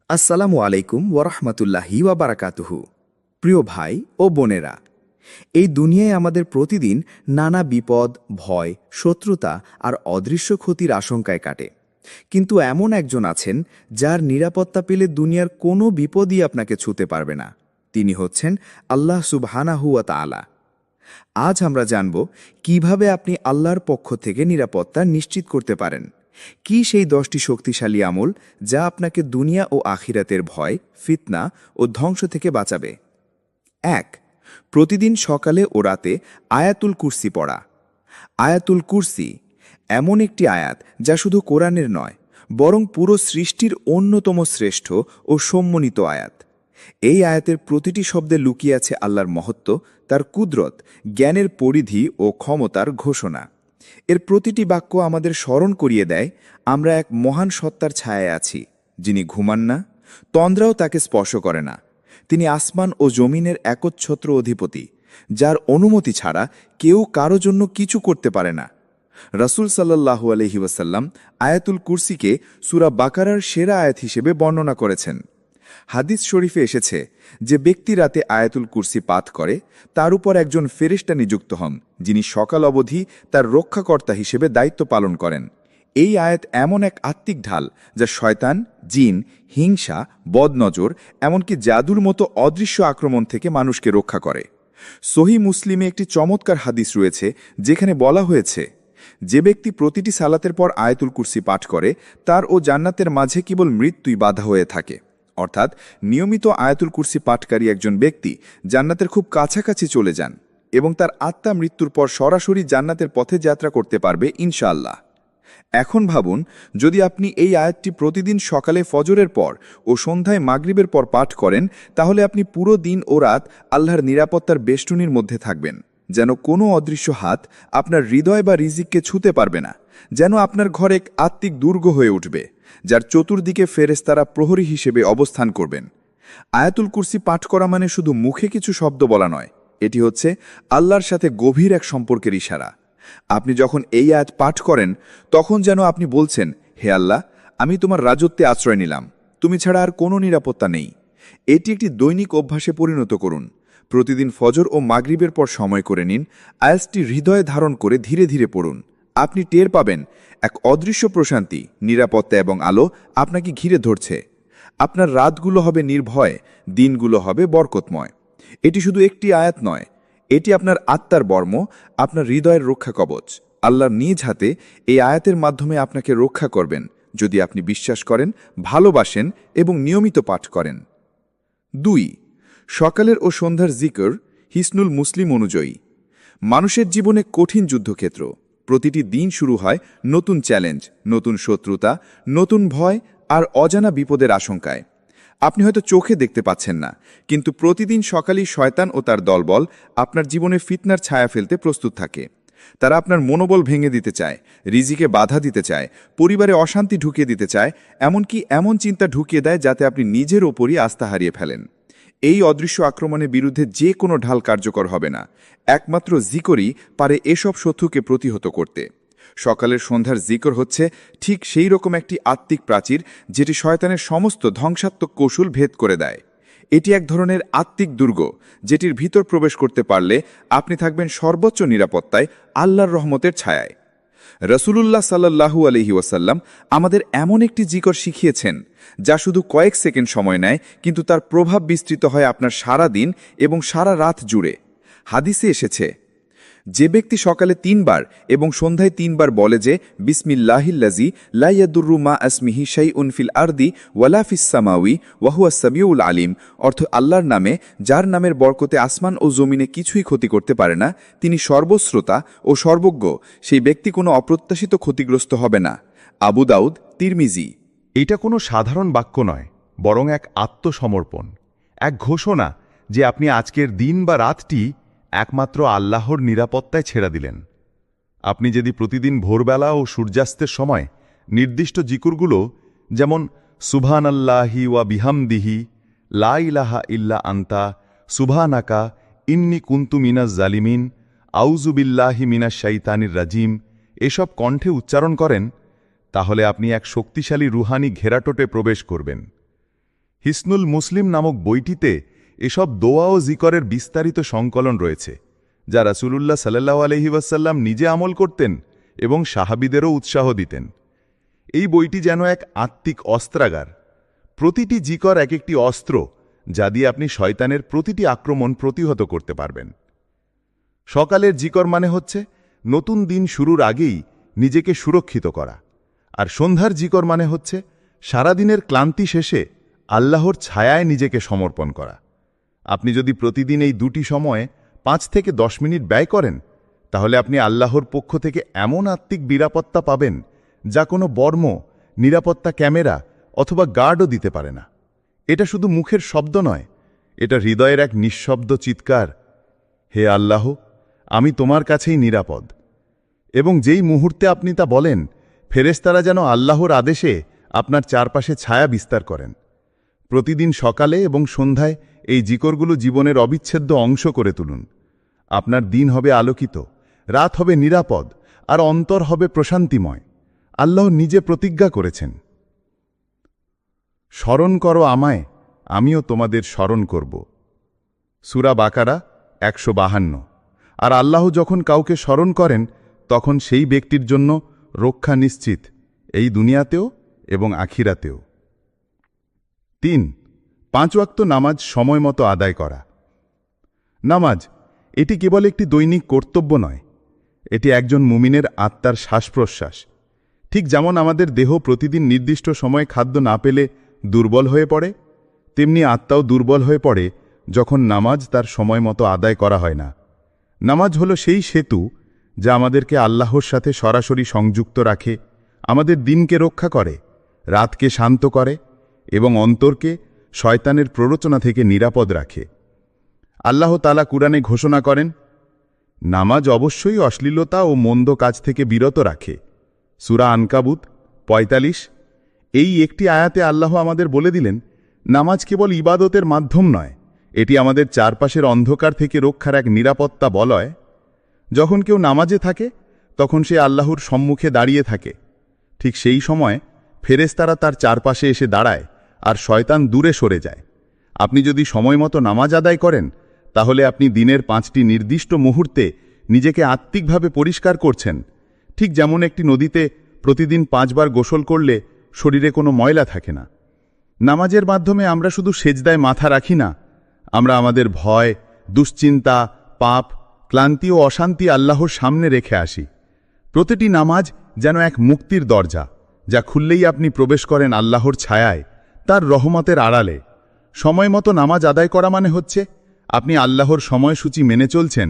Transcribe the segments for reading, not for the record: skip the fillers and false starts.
আসসালামু আলাইকুম ওয়ারহমতুল্লাহি ওয়াবারাকাতুহু। প্রিয় ভাই ও বোনেরা, এই দুনিয়ায় আমাদের প্রতিদিন নানা বিপদ, ভয়, শত্রুতা আর অদৃশ্য ক্ষতির আশঙ্কায় কাটে। কিন্তু এমন একজন আছেন যার নিরাপত্তা পেলে দুনিয়ার কোনো বিপদই আপনাকে ছুঁতে পারবে না। তিনি হচ্ছেন আল্লাহ সুবহানাহু ওয়া তাআলা। আজ আমরা জানব কিভাবে আপনি আল্লাহর পক্ষ থেকে নিরাপত্তা নিশ্চিত করতে পারেন। কি সেই 10টি শক্তিশালী আমল যা আপনাকে দুনিয়া ও আখিরাতের ভয়, ফিতনা ও ধ্বংস থেকে বাঁচাবে। ১. প্রতিদিন সকালে ও রাতে আয়াতুল কুরসি পড়া। আয়াতুল কুরসি এমন একটি আয়াত যা শুধু কোরআনের নয়, বরং পুরো সৃষ্টির অন্যতম শ্রেষ্ঠ ও সম্মানিত আয়াত। এই আয়াতের প্রতিটি শব্দে লুকিয়ে আছে আল্লাহর মহত্ব, তার কুদরত, জ্ঞানের পরিধি ও ক্ষমতার ঘোষণা। এর প্রতিটি বাক্য আমাদের স্মরণ করিয়ে দেয় আমরা এক মহান সত্তার ছায়ায় আছি, যিনি ঘুমান না, তন্দ্রাও তাকে স্পর্শ করে না। তিনি আসমান ও জমিনের একচ্ছত্র অধিপতি, যার অনুমতি ছাড়া কেউ কারো জন্য কিছু করতে পারে না। রাসূল সাল্লাল্লাহু আলাইহি ওয়াসাল্লাম আয়াতুল কুরসিকে সূরা বাকারার সেরা আয়াত হিসেবে বর্ণনা করেছেন। হাদিস শরীফে এসেছে যে ব্যক্তি রাতে আয়াতুল কুরসি পাঠ করে তার উপর একজন ফেরেশতা নিযুক্ত হন, যিনি সকাল অবধি তার রক্ষাকর্তা হিসেবে দায়িত্ব পালন করেন। এই আয়াত এমন এক আত্মিক ঢাল যা শয়তান, জিন, হিংসা, বদনজর, এমনকি জাদুর মতো অদৃশ্য আক্রমণ থেকে মানুষকে রক্ষা করে। সহিহ মুসলিমে একটি চমৎকার হাদিস রয়েছে যেখানে বলা হয়েছে, যে ব্যক্তি প্রতিটি সালাতের পর আয়াতুল কুরসি পাঠ করে তার ও জান্নাতের মাঝে কেবল মৃত্যুই বাধা হয়ে থাকে। অর্থাৎ নিয়মিত আয়াতুল কুরসি পাঠকারী একজন ব্যক্তি জান্নাতের খুব কাছাকাছি চলে যান এবং তার আত্মা মৃত্যুর পর সরাসরি জান্নাতের পথে যাত্রা করতে পারবে ইনশাআল্লাহ। এখন ভাবুন, যদি আপনি এই আয়াতটি প্রতিদিন সকালে ফজরের পর ও সন্ধ্যায় মাগরিবের পর পাঠ করেন, তাহলে আপনি পুরো দিন ও রাত আল্লাহর নিরাপত্তার বেষ্টনীর মধ্যে থাকবেন। যেন কোনো অদৃশ্য হাত আপনার হৃদয় বা রিজিককে ছুঁতে পারবে না। যেন আপনার ঘর এক আত্মিক দুর্গ হয়ে উঠবে, যার চতুর্দিকে ফেরেশতারা প্রহরী হিসেবে অবস্থান করবেন। আয়াতুল কুরসি পাঠ করা মানে শুধু মুখে কিছু শব্দ বলা নয়, এটি হচ্ছে আল্লাহর সাথে গভীর এক সম্পর্কের ইশারা। আপনি যখন এই আয়াত পাঠ করেন, তখন যেন আপনি বলছেন, হে আল্লাহ, আমি তোমার রাজত্বে আশ্রয় নিলাম, তুমি ছাড়া আর কোনো নিরাপত্তা নেই। এটি একটি দৈনিক অভ্যাসে পরিণত করুন। প্রতিদিন ফজর ও মাগরিবের পর সময় করে নিন, আয়াতটি হৃদয়ে ধারণ করে ধীরে ধীরে পড়ুন। আপনি টের পাবেন এক অদৃশ্য প্রশান্তি, নিরাপত্তা এবং আলো আপনাকে ঘিরে ধরছে। আপনার রাতগুলো হবে নির্ভয়, দিনগুলো হবে বরকতময়। এটি শুধু একটি আয়াত নয়, এটি আপনার আত্মার বর্ম, আপনার হৃদয়ের রক্ষা কবচ। আল্লাহর নিজ হাতে এই আয়াতের মাধ্যমে আপনাকে রক্ষা করবেন, যদি আপনি বিশ্বাস করেন, ভালোবাসেন এবং নিয়মিত পাঠ করেন। ২. সকালের ও সন্ধ্যার জিকর হিসনুল মুসলিম অনুযায়ী। মানুষের জীবনে কঠিন যুদ্ধক্ষেত্র। প্রতিটি দিন শুরু হয় নতুন চ্যালেঞ্জ, নতুন শত্রুতা, নতুন ভয় আর অজানা বিপদের আশঙ্কায়। আপনি হয়তো চোখে দেখতে পাচ্ছেন না, কিন্তু প্রতিদিন সকালেই শয়তান ও তার দলবল আপনার জীবনে ফিতনার ছায়া ফেলতে প্রস্তুত থাকে। তারা আপনার মনোবল ভেঙে দিতে চায়, রিজিকে বাধা দিতে চায়, পরিবারে অশান্তি ঢুকিয়ে দিতে চায়, এমনকি এমন চিন্তা ঢুকিয়ে দেয় যাতে আপনি নিজের ওপরই আস্থা হারিয়ে ফেলেন। এই অদৃশ্য আক্রমণের বিরুদ্ধে যে কোনো ঢাল কার্যকর হবে না। একমাত্র জিকরই পারে এসব শত্রুকে প্রতিহত করতে। সকালের সন্ধ্যার জিকর হচ্ছে ঠিক সেই রকম একটি আত্মিক প্রাচীর, যেটি শয়তানের সমস্ত ধ্বংসাত্মক কৌশল ভেদ করে দেয়। এটি এক ধরনের আত্মিক দুর্গ, যেটির ভিতর প্রবেশ করতে পারলে আপনি থাকবেন সর্বোচ্চ নিরাপত্তায়, আল্লাহর রহমতের ছায়ায়। রাসূলুল্লাহ সাল্লাল্লাহু আলাইহি ওয়াসাল্লাম আমাদের এমন একটি জিকর শিখিয়েছেন যা শুধু কয়েক সেকেন্ড সময় নেয়, কিন্তু তার প্রভাব বিস্তৃত হয় আপনার সারা দিন এবং সারা রাত জুড়ে। হাদিসে এসেছে, যে ব্যক্তি সকালে 3 বার এবং সন্ধ্যায় 3 বার বলে যে বিসমিল্লাহিল্লাযী লা ইয়াদুররু মা আসমিহি শাইউন ফিল আরদি ওয়ালা ফিস সামাওয়ি ওয়া হুয়াস সামিউল আলিম, অর্থ আল্লাহর নামে যার নামের বরকতে আসমান ও জমিনে কিছুই ক্ষতি করতে পারে না, তিনি সর্বশ্রোতা ও সর্বজ্ঞ, সেই ব্যক্তি কোনো অপ্রত্যাশিত ক্ষতিগ্রস্ত হবে না। আবু দাউদ, তিরমিজি। এটা কোনো সাধারণ বাক্য নয়, বরং এক আত্মসমর্পণ, এক ঘোষণা যে আপনি আজকের দিন বা রাতটি একমাত্র আল্লাহর নিরাপত্তায় ছেড়ে দিলেন। আপনি যদি প্রতিদিন ভোরবেলা ও সূর্যাস্তের সময় নির্দিষ্ট জিকুরগুলো, যেমন সুবহানাল্লাহি ওয়া বিহামদিহি, লা ইলাহা ইল্লা আনতা, সুবহানাকা ইন্নী কুনতু মিনাজ জালিমিন, আউযু বিল্লাহি মিনাশ শাইতানির রাজিম, এসব কণ্ঠে উচ্চারণ করেন, তাহলে আপনি এক শক্তিশালী রুহানি ঘেরাটোটে প্রবেশ করবেন। হিসনুল মুসলিম নামক বইটিতে এসব দোয়া ও জিকরের বিস্তারিত সংকলন রয়েছে, যা রাসূলুল্লাহ সাল্লাল্লাহু আলাইহি ওয়াসাল্লাম নিজে আমল করতেন এবং সাহাবীদেরও উৎসাহ দিতেন। এই বইটি যেন এক আত্মিক অস্ত্রাগার। প্রতিটি জিকর এক একটি অস্ত্র, যা দিয়ে আপনি শয়তানের প্রতিটি আক্রমণ প্রতিহত করতে পারবেন। সকালের জিকর মানে হচ্ছে নতুন দিন শুরুর আগেই নিজেকে সুরক্ষিত করা, আর সন্ধ্যার জিকর মানে হচ্ছে সারাদিনের ক্লান্তি শেষে আল্লাহর ছায়ায় নিজেকে সমর্পণ করা। আপনি যদি প্রতিদিন এই দুটি সময়ে 5 থেকে 10 মিনিট ব্যয় করেন, তাহলে আপনি আল্লাহর পক্ষ থেকে এমন আত্মিক নিরাপত্তা পাবেন যা কোনো বর্ম, নিরাপত্তা ক্যামেরা অথবা গার্ডও দিতে পারে না। এটা শুধু মুখের শব্দ নয়, এটা হৃদয়ের এক নিঃশব্দ চিৎকার, হে আল্লাহ, আমি তোমার কাছেই নিরাপদ। এবং যেই মুহূর্তে আপনি তা বলেন, ফেরেশতারা যেন আল্লাহর আদেশে আপনার চারপাশে ছায়া বিস্তার করেন। প্রতিদিন সকালে এবং সন্ধ্যায় এই জিকরগুলো জীবনের অবিচ্ছেদ্য অংশ করে তুলুন। আপনার দিন হবে আলোকিত, রাত হবে নিরাপদ, আর অন্তর হবে প্রশান্তিময়। আল্লাহ নিজে প্রতিজ্ঞা করেছেন, স্মরণ করো আমায়, আমিও তোমাদের স্মরণ করব। সূরা বাকারা 152। আর আল্লাহ যখন কাউকে স্মরণ করেন, তখন সেই ব্যক্তির জন্য রক্ষা নিশ্চিত, এই দুনিয়াতেও এবং আখিরাতেও। 3. 5 ওয়াক্ত নামাজ সময়মতো আদায় করা। নামাজ এটি কেবল একটি দৈনিক কর্তব্য নয়, এটি একজন মুমিনের আত্মার শ্বাস-প্রশ্বাস। ঠিক যেমন আমাদের দেহ প্রতিদিন নির্দিষ্ট সময়ে খাদ্য না পেলে দুর্বল হয়ে পড়ে, তেমনি আত্মাও দুর্বল হয়ে পড়ে যখন নামাজ তার সময় মতো আদায় করা হয় না। নামাজ হলো সেই সেতু যা আমাদেরকে আল্লাহর সাথে সরাসরি সংযুক্ত রাখে, আমাদের দিনকে রক্ষা করে, রাতকে শান্ত করে এবং অন্তরকে শয়তানের প্ররোচনা থেকে নিরাপদ রাখে। আল্লাহ তাআলা কুরআনে ঘোষণা করেন, নামাজ অবশ্যই অশ্লীলতা ও মন্দ কাজ থেকে বিরত রাখে। সূরা আনকাবুত 45। এই একটি আয়াতে আল্লাহ আমাদের বলে দিলেন, নামাজ কেবল ইবাদতের মাধ্যম নয়, এটি আমাদের চারপাশের অন্ধকার থেকে রক্ষার এক নিরাপত্তা বলয়। যখন কেউ নামাজে থাকে, তখন সে আল্লাহর সম্মুখে দাঁড়িয়ে থাকে। ঠিক সেই সময় ফেরেশতারা তার চারপাশে এসে দাঁড়ায় আর শয়তান দূরে সরে যায়। আপনি যদি সময়মতো নামাজ আদায় করেন, তাহলে আপনি দিনের 5টি নির্দিষ্ট মুহূর্তে নিজেকে আত্মিকভাবে পরিষ্কার করছেন। ঠিক যেমন একটি নদীতে প্রতিদিন 5 বার গোসল করলে শরীরে কোনো ময়লা থাকে না। নামাজের মাধ্যমে আমরা শুধু সেজদায় মাথা রাখি না, আমরা আমাদের ভয়, দুশ্চিন্তা, পাপ, ক্লান্তি ও অশান্তি আল্লাহর সামনে রেখে আসি। প্রতিটি নামাজ যেন এক মুক্তির দরজা, যা খুললেই আপনি প্রবেশ করেন আল্লাহর ছায়ায়, তার রহমতের আড়ালে। সময়মতো নামাজ আদায় করা মানে হচ্ছে আপনি আল্লাহর সময়সূচি মেনে চলছেন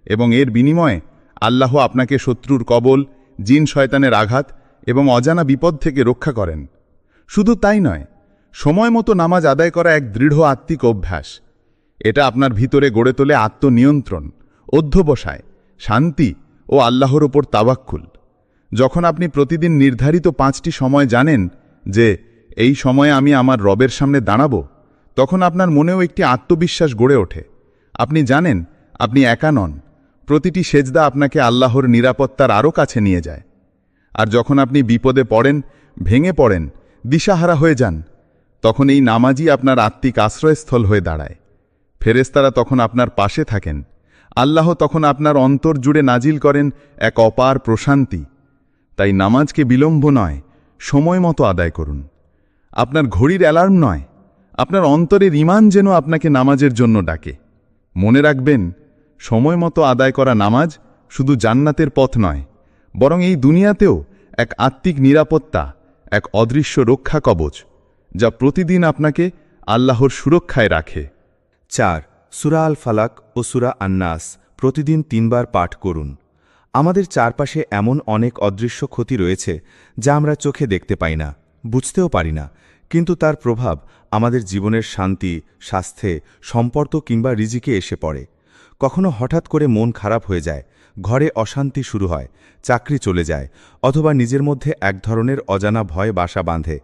এবং এর বিনিময়ে আল্লাহ আপনাকে শত্রুর কবল, জিন শয়তানের আঘাত এবং অজানা বিপদ থেকে রক্ষা করেন। শুধু তাই নয়, সময়মতো নামাজ আদায় করা এক দৃঢ় আত্মিক অভ্যাস। এটা আপনার ভিতরে গড়ে তোলে আত্মনিয়ন্ত্রণ, অধ্যবসায়, শান্তি ও আল্লাহর ওপর তাওয়াক্কুল। যখন আপনি প্রতিদিন নির্ধারিত 5টি সময় জানেন যে এই সময়ে আমি আমার রবের সামনে দাঁড়াবো, তখন আপনার মনেও একটি আত্মবিশ্বাস গড়ে ওঠে। আপনি জানেন আপনি একা নন, প্রতিটি সেজদা আপনাকে আল্লাহর নিরাপত্তার আরও কাছে নিয়ে যায়। আর যখন আপনি বিপদে পড়েন, ভেঙে পড়েন, দিশাহারা হয়ে যান, তখন এই নামাজই আপনার আত্মিক আশ্রয়স্থল হয়ে দাঁড়ায়। ফেরেশতারা তখন আপনার পাশে থাকেন, আল্লাহ তখন আপনার অন্তর জুড়ে নাজিল করেন এক অপার প্রশান্তি। তাই নামাজকে বিলম্ব নয়, সময় মতো আদায় করুন। আপনার ঘড়ির অ্যালার্ম নয়, আপনার অন্তরের ঈমান যেন আপনাকে নামাজের জন্য ডাকে। মনে রাখবেন, সময় মতো আদায় করা নামাজ শুধু জান্নাতের পথ নয়, বরং এই দুনিয়াতেও এক আত্মিক নিরাপত্তা, এক অদৃশ্য রক্ষা কবচ, যা প্রতিদিন আপনাকে আল্লাহর সুরক্ষায় রাখে। 4. সূরা আল ফালাক ও সূরা আন-নাস প্রতিদিন 3 বার পাঠ করুন। আমাদের চারপাশে এমন অনেক অদৃশ্য ক্ষতি রয়েছে যা আমরা চোখে দেখতে পাই না, বুঝতেও পারি না, কিন্তু তার প্রভাব আমাদের জীবনের শান্তি, স্বাস্থ্যে, সম্পর্ক কিংবা রিজিকে এসে পড়ে। কখনো হঠাৎ করে মন খারাপ হয়ে যায়, ঘরে অশান্তি শুরু হয়, চাকরি চলে যায়, অথবা নিজের মধ্যে এক ধরনের অজানা ভয় বাসা বাঁধে।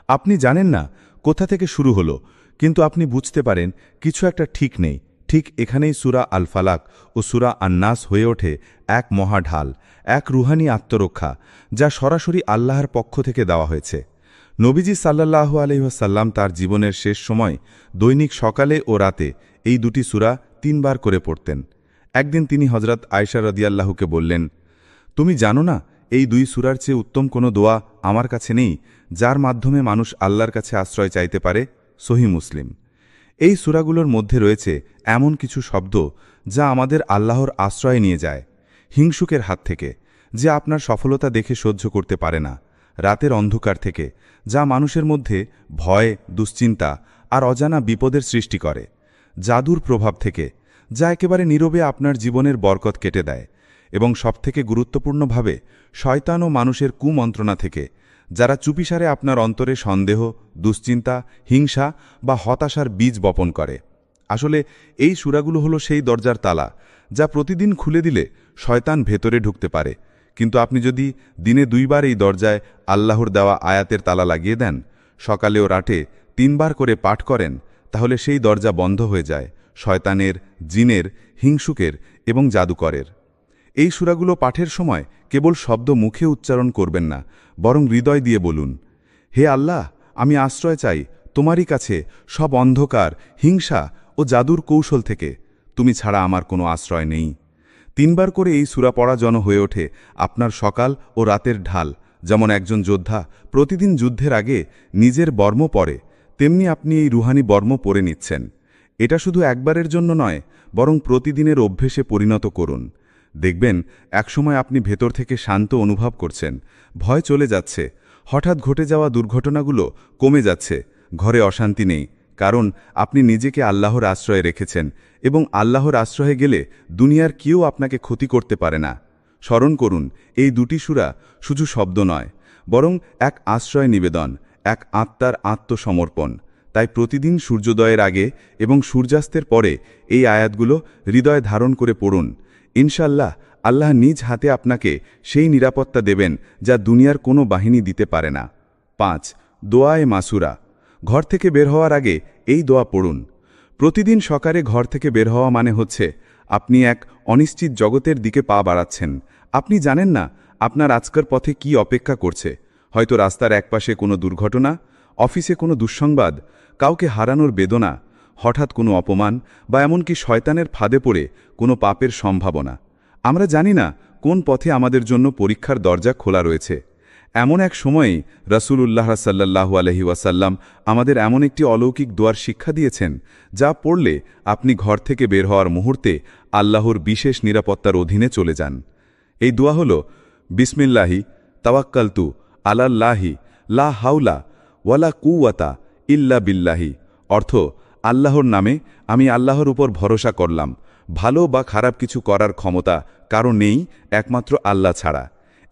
আপনি জানেন না কোথা থেকে শুরু হলো, কিন্তু আপনি বুঝতে পারেন কিছু একটা ঠিক নেই। ঠিক এখানেই সূরা আল ফালাক ও সূরা আন-নাস হয়ে ওঠে এক মহাঢাল, এক রুহানি আত্মরক্ষা, যা সরাসরি আল্লাহর পক্ষ থেকে দেওয়া হয়েছে। নবীজি সাল্লাল্লাহু আলাইহি ওয়াসাল্লাম তার জীবনের শেষ সময় দৈনিক সকালে ও রাতে এই দুটি সূরা 3 বার করে পড়তেন। একদিন তিনি হযরত আয়েশা রাদিয়াল্লাহুকে বললেন, তুমি জানো না এই 2 সূরার চেয়ে উত্তম কোনো দোয়া আমার কাছে নেই যার মাধ্যমে মানুষ আল্লাহর কাছে আশ্রয় চাইতে পারে? সহিহ মুসলিম। এই সূরাগুলোর মধ্যে রয়েছে এমন কিছু শব্দ যা আমাদের আল্লাহর আশ্রয় নিয়ে যায়, হিংসুকের হাত থেকে, যে আপনার সফলতা দেখে সহ্য করতে পারে না, রাতের অন্ধকার থেকে, যা মানুষের মধ্যে ভয়, দুশ্চিন্তা আর অজানা বিপদের সৃষ্টি করে, জাদুর প্রভাব থেকে, যা একেবারে নীরবে আপনার জীবনের বরকত কেটে দেয়, এবং সবথেকে গুরুত্বপূর্ণভাবে শয়তান ও মানুষের কুমন্ত্রণা থেকে, যারা চুপিসারে আপনার অন্তরে সন্দেহ, দুশ্চিন্তা, হিংসা বা হতাশার বীজ বপন করে। আসলে এই সূরাগুলো হলো সেই দরজার তালা যা প্রতিদিন খুলে দিলে শয়তান ভেতরে ঢুকতে পারে, কিন্তু আপনি যদি দিনে 2 বার এই দরজায় আল্লাহর দেওয়া আয়াতের তালা লাগিয়ে দেন, সকালে ও রাতে 3 বার করে পাঠ করেন, তাহলে সেই দরজা বন্ধ হয়ে যায় শয়তানের, জিনের, হিংসুকের এবং জাদুকরের। এই সূরাগুলো পাঠের সময় কেবল শব্দ মুখে উচ্চারণ করবেন না, বরং হৃদয় দিয়ে বলুন, হে আল্লাহ, আমি আশ্রয় চাই তোমারই কাছে সব অন্ধকার, হিংসা ও জাদুর কৌশল থেকে। তুমি ছাড়া আমার কোনো আশ্রয় নেই। 3 বার করে এই সূরা পড়া যেন হয়ে ওঠে আপনার সকাল ও রাতের ঢাল। যেমন একজন যোদ্ধা প্রতিদিন যুদ্ধের আগে নিজের বর্ম পরে, তেমনি আপনি এই রুহানি বর্ম পরে নিচ্ছেন। এটা শুধু একবারের জন্য নয়, বরং প্রতিদিনের অভ্যেসে পরিণত করুন। দেখবেন একসময় আপনি ভেতর থেকে শান্ত অনুভব করছেন, ভয় চলে যাচ্ছে, হঠাৎ ঘটে যাওয়া দুর্ঘটনাগুলো কমে যাচ্ছে, ঘরে অশান্তি নেই, কারণ আপনি নিজেকে আল্লাহর আশ্রয়ে রেখেছেন, এবং আল্লাহর আশ্রয়ে গেলে দুনিয়ার কেউ আপনাকে ক্ষতি করতে পারে না। স্মরণ করুন, এই 2টি সূরা শুধু শব্দ নয়, বরং এক আশ্রয় নিবেদন, এক আত্মার আত্মসমর্পণ। তাই প্রতিদিন সূর্যোদয়ের আগে এবং সূর্যাস্তের পরে এই আয়াতগুলো হৃদয়ে ধারণ করে পড়ুন। ইনশাআল্লাহ আল্লাহ নিজ হাতে আপনাকে সেই নিরাপত্তা দেবেন যা দুনিয়ার কোনো বাহিনী দিতে পারে না। 5. দোয়ায়ে মাসুরা। ঘর থেকে বের হওয়ার আগে এই দোয়া পড়ুন। প্রতিদিন সকালে ঘর থেকে বের হওয়া মানে হচ্ছে আপনি এক অনিশ্চিত জগতের দিকে পা বাড়াচ্ছেন। আপনি জানেন না আপনার আজকের পথে কি অপেক্ষা করছে। হয়তো রাস্তার একপাশে কোনো দুর্ঘটনা, অফিসে কোনো দুঃসংবাদ, কাউকে হারানোর বেদনা, হঠাৎ কোনো অপমান বা এমনকি শয়তানের ফাঁদে পড়ে কোনো পাপের সম্ভাবনা। আমরা জানি না কোন পথে আমাদের জন্য পরীক্ষার দরজা খোলা রয়েছে। এমন এক সময়েই রাসূলুল্লাহ সাল্লাল্লাহু আলাইহি ওয়াসাল্লাম আমাদের এমন একটি অলৌকিক দোয়ার শিক্ষা দিয়েছেন, যা পড়লে আপনি ঘর থেকে বের হওয়ার মুহূর্তে আল্লাহর বিশেষ নিরাপত্তার অধীনে চলে যান। এই দোয়া হল, বিসমিল্লাহি তাওয়াক্কালতু আলাল্লাহি লা হাওলা ওয়ালা কুওয়াতা ইল্লা বিল্লাহি। অর্থ, আল্লাহর নামে আমি আল্লাহর উপর ভরসা করলাম, ভালো বা খারাপ কিছু করার ক্ষমতা কারো নেই একমাত্র আল্লাহ ছাড়া।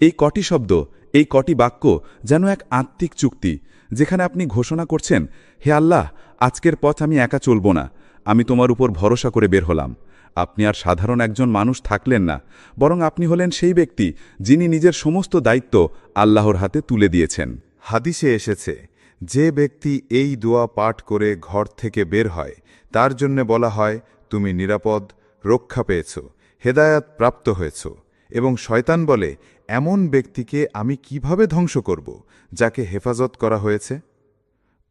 এই কটি শব্দ, এই কটি বাক্য যেন এক আত্মিক চুক্তি, যেখানে আপনি ঘোষণা করছেন, হে আল্লাহ, আজকের পথ আমি একা চলব না, আমি তোমার উপর ভরসা করে বের হলাম। আপনি আর সাধারণ একজন মানুষ থাকলেন না, বরং আপনি হলেন সেই ব্যক্তি যিনি নিজের সমস্ত দায়িত্ব আল্লাহর হাতে তুলে দিয়েছেন। হাদিসে এসেছে, যে ব্যক্তি এই দোয়া পাঠ করে ঘর থেকে বের হয়, তার জন্যে বলা হয়, তুমি নিরাপদ, রক্ষা পেয়েছ, হেদায়াত প্রাপ্ত হয়েছ। এবং শয়তান বলে, এমন ব্যক্তিকে আমি কিভাবে ধ্বংস করব, যাকে হেফাজত করা হয়েছে।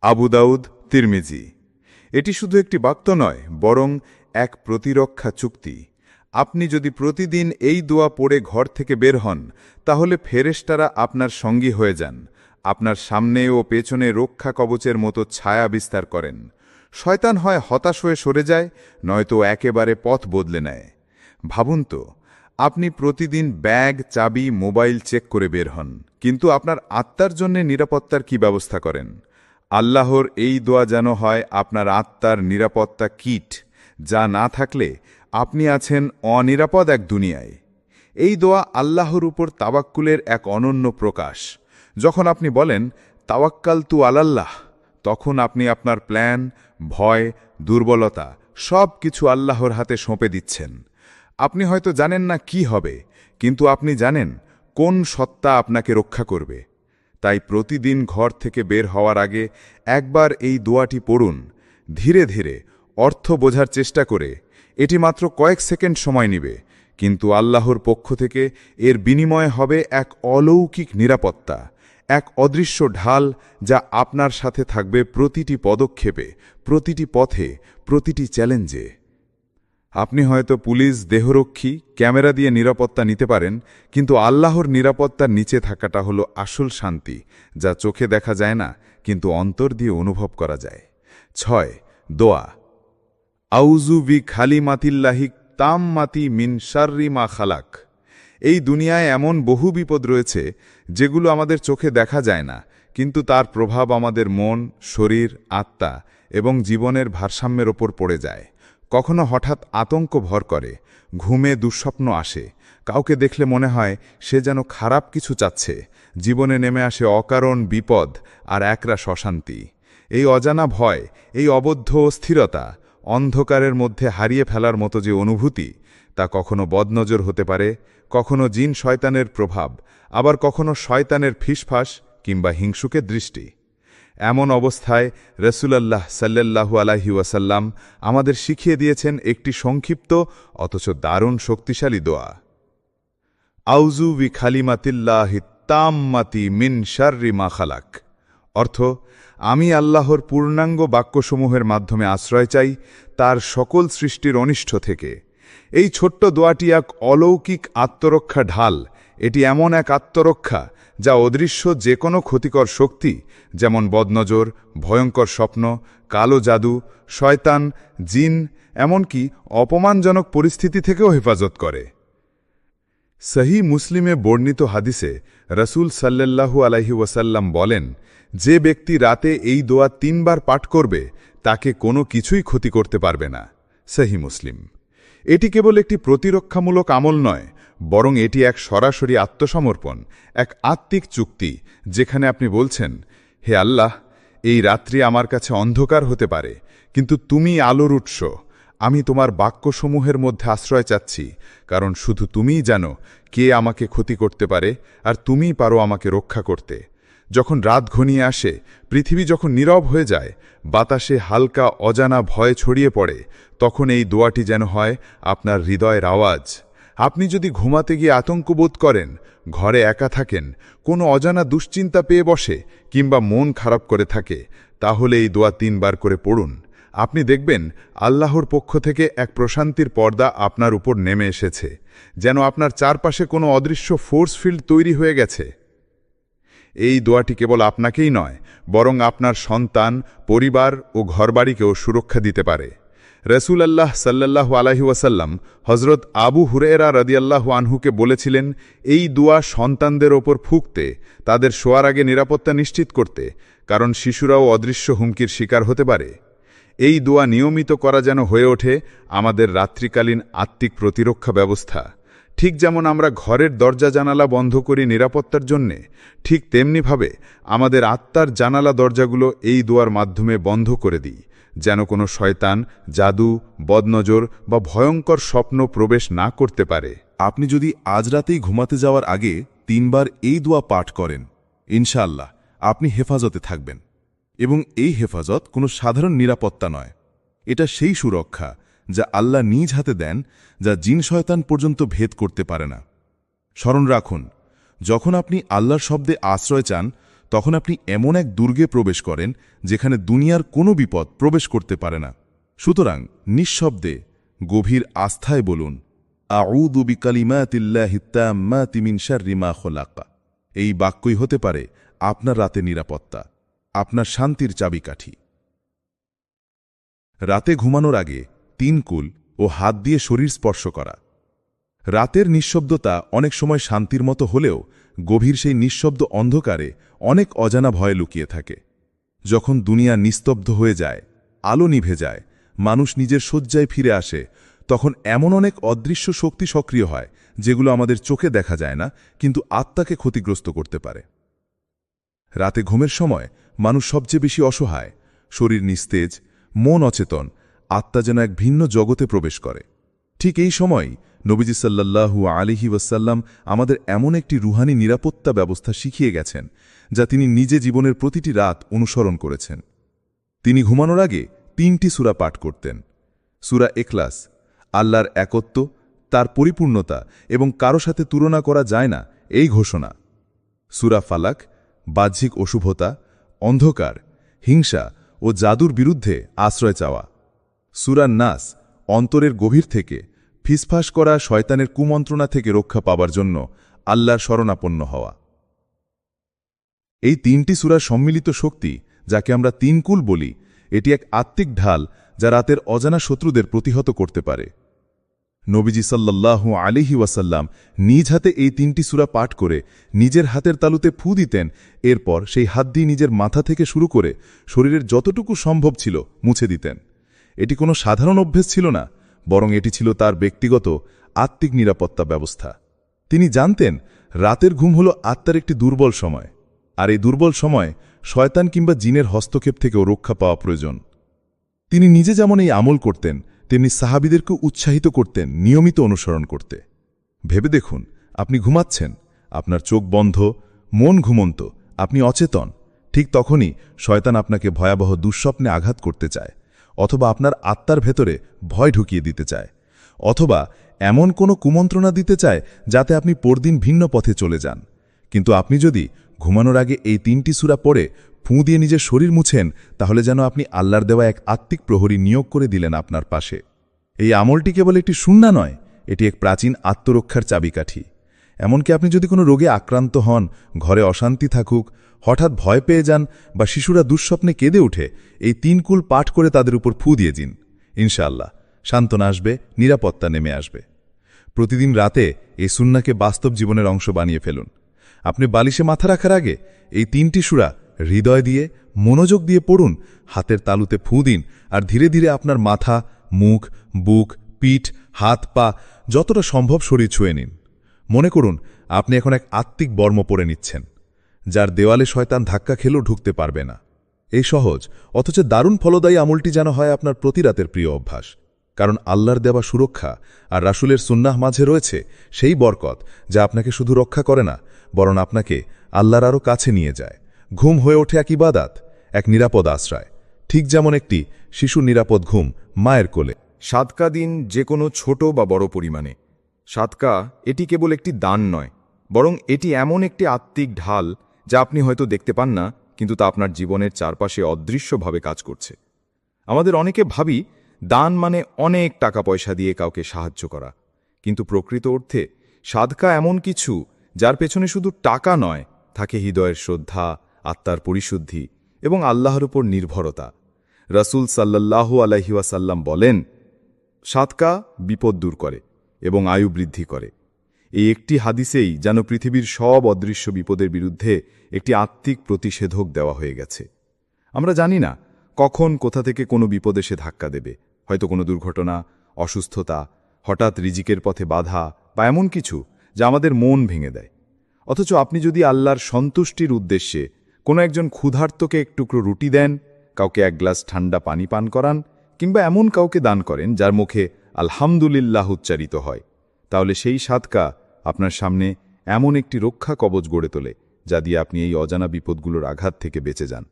আবু দাউদ, তিরমিজি। এটি শুধু একটি বাক্য নয়, বরং এক প্রতিরক্ষা চুক্তি। আপনি যদি প্রতিদিন এই দোয়া পড়ে ঘর থেকে বের হন, তাহলে ফেরেশতারা আপনার সঙ্গী হয়ে যান, আপনার সামনে ও পেছনে রক্ষা কবচের মতো ছায়া বিস্তার করেন। শয়তান হয় হতাশ হয়ে সরে যায়, নয়তো একেবারে পথ বদলে নেয়। ভাবুন তো, আপনি প্রতিদিন ব্যাগ, চাবি, মোবাইল চেক করে বের হন, কিন্তু আপনার আত্মার জন্য নিরাপত্তার কি ব্যবস্থা করেন? আল্লাহর এই দোয়া যেন হয় আপনার আত্মার নিরাপত্তা কিট, যা না থাকলে আপনি আছেন অনিরাপদ এক দুনিয়ায়। এই দোয়া আল্লাহর উপর তাওয়াক্কুলের এক অনন্য প্রকাশ। যখন আপনি বলেন তাওয়াক্কালতু আলাল্লাহ, তখন আপনি আপনার প্ল্যান, ভয়, দুর্বলতা সব কিছু আল্লাহর হাতে সঁপে দিচ্ছেন। আপনি হয়তো জানেন না কি হবে, কিন্তু আপনি জানেন কোন সত্তা আপনাকে রক্ষা করবে। তাই প্রতিদিন ঘর থেকে বের হওয়ার আগে একবার এই দোয়াটি পড়ুন, ধীরে ধীরে, অর্থ বোঝার চেষ্টা করে। এটি মাত্র কয়েক সেকেন্ড সময় নেবে, কিন্তু আল্লাহর পক্ষ থেকে এর বিনিময়ে হবে এক অলৌকিক নিরাপত্তা, এক অদৃশ্য ঢাল যা আপনার সাথে থাকবে প্রতিটি পদক্ষেপে, প্রতিটি পথে, প্রতিটি চ্যালেঞ্জে। আপনি হয়তো পুলিশ, দেহরক্ষী, ক্যামেরা দিয়ে নিরাপত্তা নিতে পারেন, কিন্তু আল্লাহর নিরাপত্তার নিচে থাকাটা হলো আসল শান্তি, যা চোখে দেখা যায় না কিন্তু অন্তর দিয়ে অনুভব করা যায়। 6. দোয়া। আউযু বি খালিমাতিল্লাহি তাম্মাতি মিন শাররি মা খালাক। এই দুনিয়ায় এমন বহু বিপদ রয়েছে যেগুলো আমাদের চোখে দেখা যায় না, কিন্তু তার প্রভাব আমাদের মন, শরীর, আত্মা এবং জীবনের ভারসাম্যের ওপর পড়ে যায়। কখনো হঠাৎ আতঙ্ক ভর করে, ঘুমে দুঃস্বপ্ন আসে, কাউকে দেখলে মনে হয় সে যেন খারাপ কিছু চাচ্ছে, জীবনে নেমে আসে অকারণ বিপদ আর একরাশ অশান্তি। এই অজানা ভয়, এই অবদ্ধ অস্থিরতা, অন্ধকারের মধ্যে হারিয়ে ফেলার মতো যে অনুভূতি, তা কখনো বদনজর হতে পারে, কখনো জিন শয়তানের প্রভাব, আবার কখনো শয়তানের ফিসফাস কিংবা হিংসুকের দৃষ্টি। এমন অবস্থায় রসুলাল্লাহ সাল্লাল্লাহু আলাইহি ওয়াসাল্লাম আমাদের শিখিয়ে দিয়েছেন একটি সংক্ষিপ্ত অথচ দারুণ শক্তিশালী দোয়া। আউযু বি খালিমাতিল্লাহি তাম্মাতি মিন শাররি মা খালাক। অর্থ, আমি আল্লাহর পূর্ণাঙ্গ বাক্যসমূহের মাধ্যমে আশ্রয় চাই তার সকল সৃষ্টির অনিষ্ট থেকে। এই ছোট্ট দোয়াটি এক অলৌকিক আত্মরক্ষা ঢাল। এটি এমন এক আত্মরক্ষা যা অদৃশ্য যে কোনো ক্ষতিকর শক্তি, যেমন বদনজর, ভয়ঙ্কর স্বপ্ন, কালো জাদু, শয়তান, জিন, এমনকি অপমানজনক পরিস্থিতি থেকেও হেফাজত করে। সহি মুসলিমে বর্ণিত হাদিসে রসুল সাল্লাল্লাহু আলাইহি ওয়াসাল্লাম বলেন, যে ব্যক্তি রাতে এই দোয়া 3 বার পাঠ করবে তাকে কোনো কিছুই ক্ষতি করতে পারবে না। সহি মুসলিম। এটি কেবল একটি প্রতিরক্ষামূলক আমল নয়, বরং এটি এক সরাসরি আত্মসমর্পণ, এক আত্মিক চুক্তি, যেখানে আপনি বলছেন, হে আল্লাহ, এই রাত্রি আমার কাছে অন্ধকার হতে পারে, কিন্তু তুমি আলোর উৎস। আমি তোমার বাক্যসমূহের মধ্যে আশ্রয় চাচ্ছি, কারণ শুধু তুমিই জানো কে আমাকে ক্ষতি করতে পারে, আর তুমিই পারো আমাকে রক্ষা করতে। যখন রাত ঘনিয়ে আসে, পৃথিবী যখন নীরব হয়ে যায়, বাতাসে হালকা অজানা ভয় ছড়িয়ে পড়ে, তখন এই দোয়াটি যেন হয় আপনার হৃদয়ের আওয়াজ। আপনি যদি ঘুমাতে গিয়ে আতঙ্ক বোধ করেন, ঘরে একা থাকেন, কোনো অজানা দুশ্চিন্তা পেয়ে বসে কিংবা মন খারাপ করে থাকে, তাহলে এই দোয়া 3 বার করে পড়ুন। আপনি দেখবেন আল্লাহর পক্ষ থেকে এক প্রশান্তির পর্দা আপনার উপর নেমে এসেছে, যেন আপনার চারপাশে কোনো অদৃশ্য ফোর্স ফিল্ড তৈরি হয়ে গেছে। এই দোয়াটি কেবল আপনাকেই নয়, বরং আপনার সন্তান, পরিবার ও ঘরবাড়িকেও সুরক্ষা দিতে পারে। রসুলাল্লাহ সাল্লাল্লাহু আলাইহি ওয়াসাল্লাম হজরত আবু হুরায়রা রাদিয়াল্লাহু আনহুকে বলেছিলেন এই দোয়া সন্তানদের ওপর ফুঁকতে, তাদের শোয়ার আগে নিরাপত্তা নিশ্চিত করতে, কারণ শিশুরাও অদৃশ্য হুমকির শিকার হতে পারে। এই দোয়া নিয়মিত করা যেন হয়ে ওঠে আমাদের রাত্রিকালীন আত্মিক প্রতিরক্ষা ব্যবস্থা। ঠিক যেমন আমরা ঘরের দরজা জানালা বন্ধ করি নিরাপত্তার জন্যে, ঠিক তেমনিভাবে আমাদের আত্মার জানালা দরজাগুলো এই দোয়ার মাধ্যমে বন্ধ করে দিই, যেন কোনো শয়তান, জাদু, বদনজর বা ভয়ঙ্কর স্বপ্ন প্রবেশ না করতে পারে। আপনি যদি আজ রাতেই ঘুমাতে যাওয়ার আগে 3 বার এই দোয়া পাঠ করেন, ইনশাআল্লাহ আপনি হেফাজতে থাকবেন। এবং এই হেফাজত কোনো সাধারণ নিরাপত্তা নয়, এটা সেই সুরক্ষা যা আল্লাহ নিজ হাতে দেন, যা জিন শয়তান পর্যন্ত ভেদ করতে পারে না। স্মরণ রাখুন, যখন আপনি আল্লাহর শব্দে আশ্রয় চান, তখন আপনি এমন এক দুর্গে প্রবেশ করেন যেখানে দুনিয়ার কোনো বিপদ প্রবেশ করতে পারে না। সুতরাং নিঃশব্দে গভীর আস্থায় বলুন, আউযু বিকালিমাতিল্লাহি তাম্মাতি মিন শাররি মা খালাক। এই বাক্যই হতে পারে আপনার রাতে নিরাপত্তা, আপনার শান্তির চাবিকাঠি। রাতে ঘুমানোর আগে 3 কুল ও হাত দিয়ে শরীর স্পর্শ করা। রাতের নিঃশব্দতা অনেক সময় শান্তির মতো হলেও গভীর সেই নিঃশব্দ অন্ধকারে অনেক অজানা ভয় লুকিয়ে থাকে। যখন দুনিয়া নিস্তব্ধ হয়ে যায়, আলো নিভে যায়, মানুষ নিজের শয্যায় ফিরে আসে, তখন এমন অনেক অদৃশ্য শক্তি সক্রিয় হয় যেগুলো আমাদের চোখে দেখা যায় না, কিন্তু আত্মাকে ক্ষতিগ্রস্ত করতে পারে। রাতে ঘুমের সময় মানুষ সবচেয়ে বেশি অসহায়, শরীর নিস্তেজ, মন অচেতন, আত্মা যেন এক ভিন্ন জগতে প্রবেশ করে। ঠিক এই সময়ই নবীজি সাল্লাল্লাহু আলাইহি ওয়াসাল্লাম আমাদের এমন একটি রুহানি নিরাপত্তা ব্যবস্থা শিখিয়ে গেছেন, যা তিনি নিজে জীবনের প্রতিটি রাত অনুসরণ করেছেন। তিনি ঘুমানোর আগে 3টি সূরা পাঠ করতেন। সূরা ইখলাস, আল্লাহর একত্ব, তার পরিপূর্ণতা এবং কারো সাথে তুলনা করা যায় না এই ঘোষণা। সূরা ফালাক, বাহ্যিক অশুভতা, অন্ধকার, হিংসা ও জাদুর বিরুদ্ধে আশ্রয় চাওয়া। সূরা নাস অন্তরের গভীর থেকে ফিসফাস করা শয়তানের কুমন্ত্রণা থেকে রক্ষা পাবার জন্য আল্লাহর শরণাপন্ন হওয়া। এই 3টি সূরার সম্মিলিত শক্তি, যাকে আমরা 3 কুল বলি, এটি এক আত্মিক ঢাল যা রাতের অজানা শত্রুদের প্রতিহত করতে পারে। নবীজি সাল্লাল্লাহু আলাইহি ওয়াসাল্লাম নিজ হাতে এই 3টি সূরা পাঠ করে নিজের হাতের তালুতে ফু দিতেন, এরপর সেই হাত দিয়ে নিজের মাথা থেকে শুরু করে শরীরের যতটুকু সম্ভব ছিল মুছে দিতেন। এটি কোনো সাধারণ অভ্যেস ছিল না, বরং এটি ছিল তার ব্যক্তিগত আত্মিক নিরাপত্তা ব্যবস্থা। তিনি জানতেন রাতের ঘুম হল আত্মার একটি দুর্বল সময়, আর এই দুর্বল সময় শয়তান কিংবা জিনের হস্তক্ষেপ থেকেও রক্ষা পাওয়া প্রয়োজন। তিনি নিজে যেমন এই আমল করতেন, তেমনি সাহাবীদেরকে উৎসাহিত করতেন নিয়মিত অনুসরণ করতে। ভেবে দেখুন, আপনি ঘুমাচ্ছেন, আপনার চোখ বন্ধ, মন ঘুমন্ত, আপনি অচেতন। ঠিক তখনই শয়তান আপনাকে ভয়াবহ দুঃস্বপ্নে আঘাত করতে চায়, অথবা আপনার আত্মার ভেতরে ভয় ঢুকিয়ে দিতে চায়, অথবা এমন কোনো কুমন্ত্রণা দিতে চায় যাতে আপনি পরদিন ভিন্ন পথে চলে যান। কিন্তু আপনি যদি ঘুমানোর আগে এই 3টি সূরা পড়ে ফুঁ দিয়ে নিজের শরীর মুছেন, তাহলে যেন আপনি আল্লাহর দেওয়া এক আত্মিক প্রহরী নিয়োগ করে দিলেন আপনার পাশে। এই আমলটি কেবল একটি সুন্নাহ নয়, এটি এক প্রাচীন আত্মরক্ষার চাবিকাঠি। এমনকি আপনি যদি কোনো রোগে আক্রান্ত হন, ঘরে অশান্তি থাকুক, হঠাৎ ভয় পেয়ে যান বা শিশুরা দুঃস্বপ্নে কেঁদে উঠে, এই 3 কুল পাঠ করে তাদের উপর ফু দিয়ে দিন। ইনশাআল্লাহ সান্ত্বনা আসবে, নিরাপত্তা নেমে আসবে। প্রতিদিন রাতে এই সুন্নাহকে বাস্তব জীবনের অংশ বানিয়ে ফেলুন। আপনি বালিশে মাথা রাখার আগে এই 3টি সূরা হৃদয় দিয়ে, মনোযোগ দিয়ে পড়ুন, হাতের তালুতে ফু দিন, আর ধীরে ধীরে আপনার মাথা, মুখ, বুক, পিঠ, হাত, পা যতটা সম্ভব শরীর ছুঁয়ে নিন। মনে করুন আপনি এখন এক আত্মিক বর্ম পরে নিচ্ছেন, যার দেওয়ালে শয়তান ধাক্কা খেলেও ঢুকতে পারবে না। এই সহজ অথচ দারুণ ফলদায়ী আমলটি যেন হয় আপনার প্রতি রাতের প্রিয় অভ্যাস। কারণ আল্লাহর দেওয়া সুরক্ষা আর রাসূলের সুন্নাহ মাঝে রয়েছে সেই বরকত, যা আপনাকে শুধু রক্ষা করে না, বরং আপনাকে আল্লাহর আরও কাছে নিয়ে যায়। ঘুম হয়ে ওঠে এক ইবাদত, এক নিরাপদ আশ্রয়, ঠিক যেমন একটি শিশুর নিরাপদ ঘুম মায়ের কোলে। সাদকা দিন যে কোনো ছোট বা বড় পরিমাণে। সাদকা এটি কেবল একটি দান নয়, বরং এটি এমন একটি আত্মিক ঢাল যা আপনি হয়তো দেখতে পান না, কিন্তু তা আপনার জীবনের চারপাশে অদৃশ্যভাবে কাজ করছে। আমাদের অনেকে ভাবি দান মানে অনেক টাকা পয়সা দিয়ে কাউকে সাহায্য করা, কিন্তু প্রকৃত অর্থে সাদকা এমন কিছু যার পেছনে শুধু টাকা নয়, থাকে হৃদয়ের শ্রদ্ধা, আত্মার পরিশুদ্ধি এবং আল্লাহর উপর নির্ভরতা। রাসূল সাল্লাল্লাহু আলাইহি ওয়াসাল্লাম বলেন, সাদকা বিপদ দূর করে এবং আয়ু বৃদ্ধি করে। এই একটি হাদিসেই যেন পৃথিবীর সব অদৃশ্য বিপদের বিরুদ্ধে একটি আত্মিক প্রতিষেধক দেওয়া হয়ে গেছে। আমরা জানি না কখন কোথা থেকে কোনো বিপদ এসে ধাক্কা দেবে, হয়তো কোনো দুর্ঘটনা, অসুস্থতা, হঠাৎ রিজিকের পথে বাধা বা এমন কিছু যা আমাদের মন ভেঙে দেয়। অথচ আপনি যদি আল্লাহর সন্তুষ্টির উদ্দেশ্যে কোনো একজন ক্ষুধার্তকে এক টুকরো রুটি দেন, কাউকে এক গ্লাস ঠান্ডা পানি পান করান, কিংবা এমন কাউকে দান করেন যার মুখে আলহামদুলিল্লাহ উচ্চারিত হয়, তাহলে সেই সাদকা আপনার সামনে এমন একটি রক্ষা কবচ গড়ে তোলে যা দিয়ে আপনি এই অজানা বিপদগুলোর আঘাত থেকে বেঁচে যান।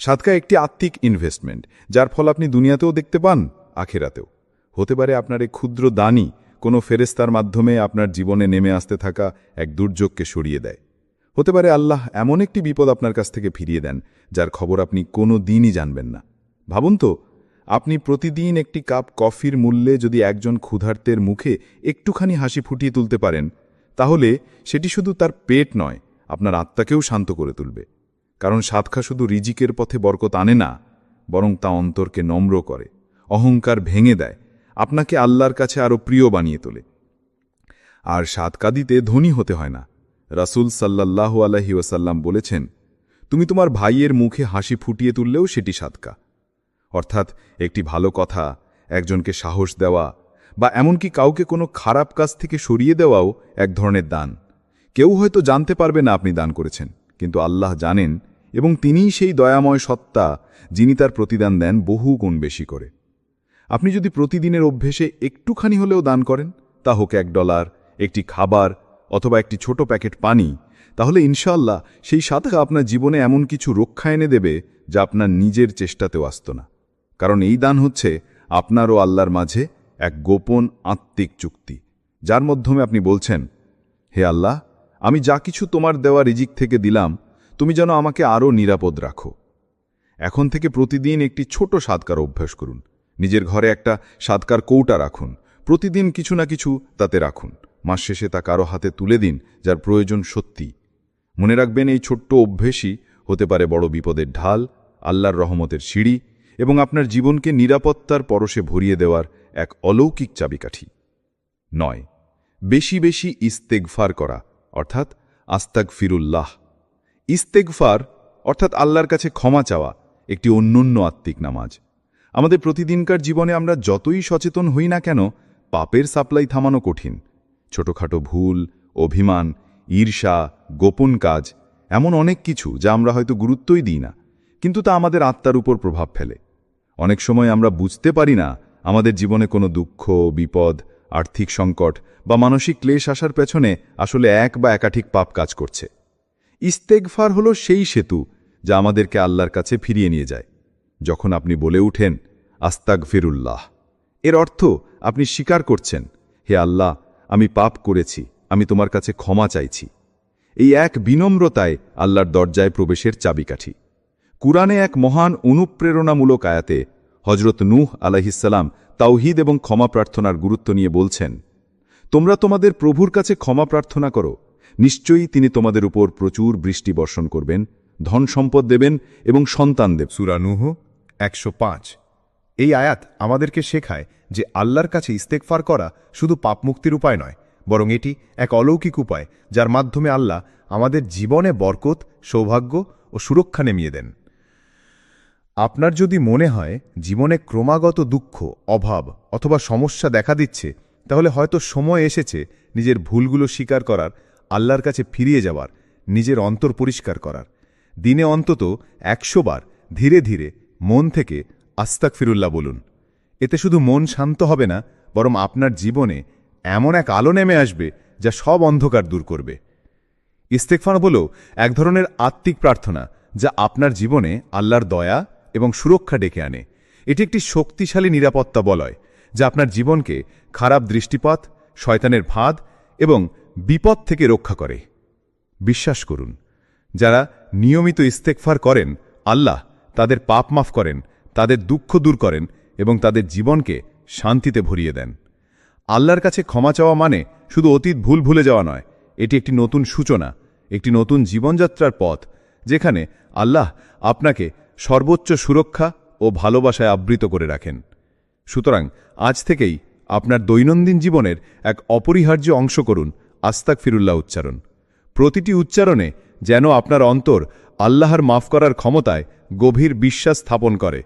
সাদকা একটি আত্মিক ইনভেস্টমেন্ট, যার ফল আপনি দুনিয়াতেও দেখতে পান, আখিরাতেও। হতে পারে আপনার এই ক্ষুদ্র দানই কোনো ফেরেশতার মাধ্যমে আপনার জীবনে নেমে আসতে থাকা এক দুর্যোগকে সরিয়ে দেয়। হতে পারে আল্লাহ এমন একটি বিপদ আপনার কাছ থেকে ফিরিয়ে দেন যার খবর আপনি কোনো দিনই জানবেন না। ভাবুন তো, আপনি প্রতিদিন একটি কাপ কফির মূল্যে যদি একজন ক্ষুধার্তের মুখে একটুখানি হাসি ফুটিয়ে তুলতে পারেন, তাহলে সেটি শুধু তার পেট নয়, আপনার আত্মাকেও শান্ত করে তুলবে। কারণ সাদকা শুধু রিজিকের পথে বরকত আনে না, বরং তা অন্তরকে নম্র করে, অহংকার ভেঙে দেয়, আপনাকে আল্লাহর কাছে আরও প্রিয় বানিয়ে তোলে। আর সাদকা দিতে ধনী হতে হয় না। রাসূল সাল্লাল্লাহু আলাইহি ওয়াসাল্লাম বলেছেন, তুমি তোমার ভাইয়ের মুখে হাসি ফুটিয়ে তুললেও সেটি সাদকা। অর্থাৎ একটি ভালো কথা, একজনকে সাহস দেওয়া, বা এমনকি কাউকে কোনো খারাপ কাজ থেকে সরিয়ে দেওয়াও এক ধরনের দান। কেউ হয়তো জানতে পারবে না আপনি দান করেছেন, কিন্তু আল্লাহ জানেন, এবং তিনিই সেই দয়াময় সত্তা যিনি তার প্রতিদান দেন বহু গুণ বেশি করে। আপনি যদি প্রতিদিনের অভ্যেসে একটুখানি হলেও দান করেন, তা হোক $1, একটি খাবার অথবা একটি ছোট প্যাকেট পানি, তাহলে ইনশাআল্লাহ সেই সাদকা আপনার জীবনে এমন কিছু রক্ষা এনে দেবে যা আপনার নিজের চেষ্টাতেও আসত না। কারণ এই দান হচ্ছে আপনার ও আল্লাহর মাঝে এক গোপন আত্মিক চুক্তি, যার মাধ্যমে আপনি বলছেন, হে আল্লাহ, আমি যা কিছু তোমার দেওয়া রিজিক থেকে দিলাম, তুমি যেন আমাকে আরও নিরাপদ রাখো। এখন থেকে প্রতিদিন একটি ছোট সাদকার অভ্যাস করুন। নিজের ঘরে একটা সাদকার কৌটা রাখুন, প্রতিদিন কিছু না কিছু তাতে রাখুন। মাস শেষে তা কারো হাতে তুলে দিন যার প্রয়োজন সত্যি। মনে রাখবেন, এই ছোট্ট অভ্যেসই হতে পারে বড় বিপদের ঢাল, আল্লাহর রহমতের সিঁড়ি এবং আপনার জীবনকে নিরাপত্তার পরশে ভরিয়ে দেওয়ার এক অলৌকিক চাবিকাঠি। 9. বেশি বেশি ইস্তেগফার করা, অর্থাৎ আস্তাগফিরুল্লাহ। ইস্তেগফার অর্থাৎ আল্লাহর কাছে ক্ষমা চাওয়া একটি অনন্য আত্মিক নামাজ। আমাদের প্রতিদিনকার জীবনে আমরা যতই সচেতন হই না কেন, পাপের সাপ্লাই থামানো কঠিন। ছোটখাটো ভুল, অভিমান, ঈর্ষা, গোপন কাজ, এমন অনেক কিছু যা আমরা হয়তো গুরুত্বই দিই না, কিন্তু তা আমাদের আত্মার উপর প্রভাব ফেলে। অনেক সময় আমরা বুঝতে পারি না আমাদের জীবনে কোনো দুঃখ, বিপদ, আর্থিক সংকট বা মানসিক ক্লেশ আসার পেছনে আসলে এক বা একাধিক পাপ কাজ করছে। ইস্তেগফার হলো সেই সেতু যা আমাদেরকে আল্লাহর কাছে ফিরিয়ে নিয়ে যায়। যখন আপনি বলে উঠেন আস্তাগফিরুল্লাহ, এর অর্থ আপনি স্বীকার করছেন, হে আল্লাহ, আমি পাপ করেছি, আমি তোমার কাছে ক্ষমা চাইছি। এই এক বিনম্রতায় আল্লাহর দরজায় প্রবেশের চাবিকাঠি। কুরআনে এক মহান অনুপ্রেরণামূলক আয়াতে হজরত নূহ আলাইহিসসালাম তাওহীদ এবং ক্ষমা প্রার্থনার গুরুত্ব নিয়ে বলছেন, তোমরা তোমাদের প্রভুর কাছে ক্ষমা প্রার্থনা করো, নিশ্চয়ই তিনি তোমাদের উপর প্রচুর বৃষ্টি বর্ষণ করবেন, ধন সম্পদ দেবেন এবং সন্তান দেবেন। সূরা নূহ 105। এই আয়াত আমাদেরকে শেখায় যে আল্লাহর কাছে ইস্তেগফার করা শুধু পাপমুক্তির উপায় নয়, বরং এটি এক অলৌকিক উপায় যার মাধ্যমে আল্লাহ আমাদের জীবনে বরকত, সৌভাগ্য ও সুরক্ষা নেমিয়ে দেন। আপনার যদি মনে হয় জীবনে ক্রমাগত দুঃখ, অভাব অথবা সমস্যা দেখা দিচ্ছে, তাহলে হয়তো সময় এসেছে নিজের ভুলগুলো স্বীকার করার, আল্লাহর কাছে ফিরিয়ে যাওয়ার, নিজের অন্তর পরিষ্কার করার। দিনে অন্তত 100 বার ধীরে ধীরে মন থেকে আস্তাগফিরুল্লাহ বলুন। এতে শুধু মন শান্ত হবে না, বরং আপনার জীবনে এমন এক আলো নেমে আসবে যা সব অন্ধকার দূর করবে। ইস্তেগফার হলো এক ধরনের আত্মিক প্রার্থনা যা আপনার জীবনে আল্লাহর দয়া এবং সুরক্ষা ডেকে আনে। এটি একটি শক্তিশালী নিরাপত্তা বলয় যা আপনার জীবনকে খারাপ দৃষ্টিপাত, শয়তানের ফাঁদ এবং বিপদ থেকে রক্ষা করে। বিশ্বাস করুন, যারা নিয়মিত ইস্তেগফার করেন, আল্লাহ তাদের পাপ মাফ করেন, তাদের দুঃখ দূর করেন এবং তাদের জীবনকে শান্তিতে ভরিয়ে দেন। আল্লাহর কাছে ক্ষমা চাওয়া মানে শুধু অতীত ভুল ভুলে যাওয়া নয়, এটি একটি নতুন সূচনা, একটি নতুন জীবনযাত্রার পথ যেখানে আল্লাহ আপনাকে সর্বোচ্চ সুরক্ষা ও ভালোবাসায় আবৃত করে রাখেন। সুতরাং আজ থেকেই আপনার দৈনন্দিন জীবনের এক অপরিহার্য অংশ করুন আস্তাগফিরুল্লাহ উচ্চারণ। প্রতিটি উচ্চারণে যেন আপনার অন্তর আল্লাহর মাফ করার ক্ষমতায় গভীর বিশ্বাস স্থাপন করে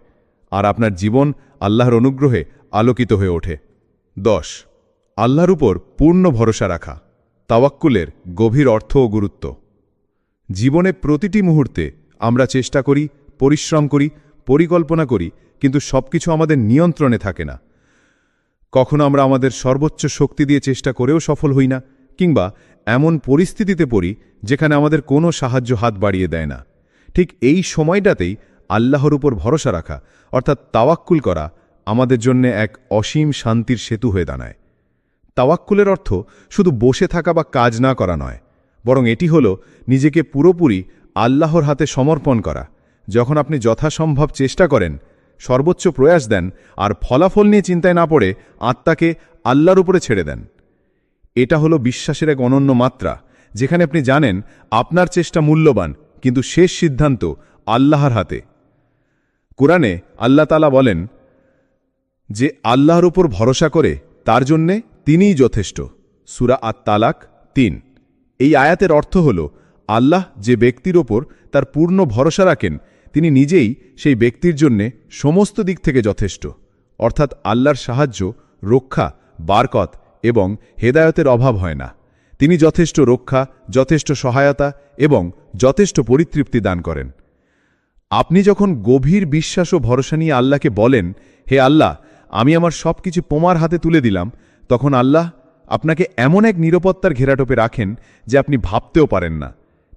আর আপনার জীবন আল্লাহর অনুগ্রহে আলোকিত হয়ে ওঠে। 10. আল্লাহর উপর পূর্ণ ভরসা রাখা, তাওয়াক্কুলের গভীর অর্থ ও গুরুত্ব। জীবনে প্রতিটি মুহূর্তে আমরা চেষ্টা করি, পরিশ্রম করি, পরিকল্পনা করি, কিন্তু সবকিছু আমাদের নিয়ন্ত্রণে থাকে না। কখনো আমরা আমাদের সর্বোচ্চ শক্তি দিয়ে চেষ্টা করেও সফল হই না, কিংবা এমন পরিস্থিতিতে পড়ি যেখানে আমাদের কোনো সাহায্য হাত বাড়িয়ে দেয় না। ঠিক এই সময়টাতেই আল্লাহর উপর ভরসা রাখা অর্থাৎ তাওয়াক্কুল করা আমাদের জন্য এক অসীম শান্তির সেতু হয়ে দাঁড়ায়। তাওয়াক্কুলের অর্থ শুধু বসে থাকা বা কাজ না করা নয়, বরং এটি হল নিজেকে পুরোপুরি আল্লাহর হাতে সমর্পণ করা। যখন আপনি যথাসম্ভব চেষ্টা করেন, সর্বোচ্চ প্রয়াস দেন আর ফলাফল নিয়ে চিন্তায় না পড়ে আত্মাকে আল্লাহর উপরে ছেড়ে দেন, এটা হলো বিশ্বাসের এক অনন্য মাত্রা, যেখানে আপনি জানেন আপনার চেষ্টা মূল্যবান, কিন্তু শেষ সিদ্ধান্ত আল্লাহর হাতে। কুরআনে আল্লাহ তাআলা বলেন যে আল্লাহর উপর ভরসা করে তার জন্যে তিনিই যথেষ্ট। সূরা আত-তালাক 3। এই আয়াতের অর্থ হল আল্লাহ যে ব্যক্তির ওপর তার পূর্ণ ভরসা রাখেন, তিনি নিজেই সেই ব্যক্তির জন্যে সমস্ত দিক থেকে যথেষ্ট। অর্থাৎ আল্লাহর সাহায্য, রক্ষা, বারকত এবং হেদায়তের অভাব হয় না। তিনি যথেষ্ট রক্ষা, যথেষ্ট সহায়তা এবং যথেষ্ট পরিতৃপ্তি দান করেন। আপনি যখন গভীর বিশ্বাস ও ভরসা নিয়ে আল্লাহকে বলেন, হে আল্লাহ, আমি আমার সব কিছু তোমার হাতে তুলে দিলাম, তখন আল্লাহ আপনাকে এমন এক নিরাপত্তার ঘেরাটোপে রাখেন যে আপনি ভাবতেও পারেন না।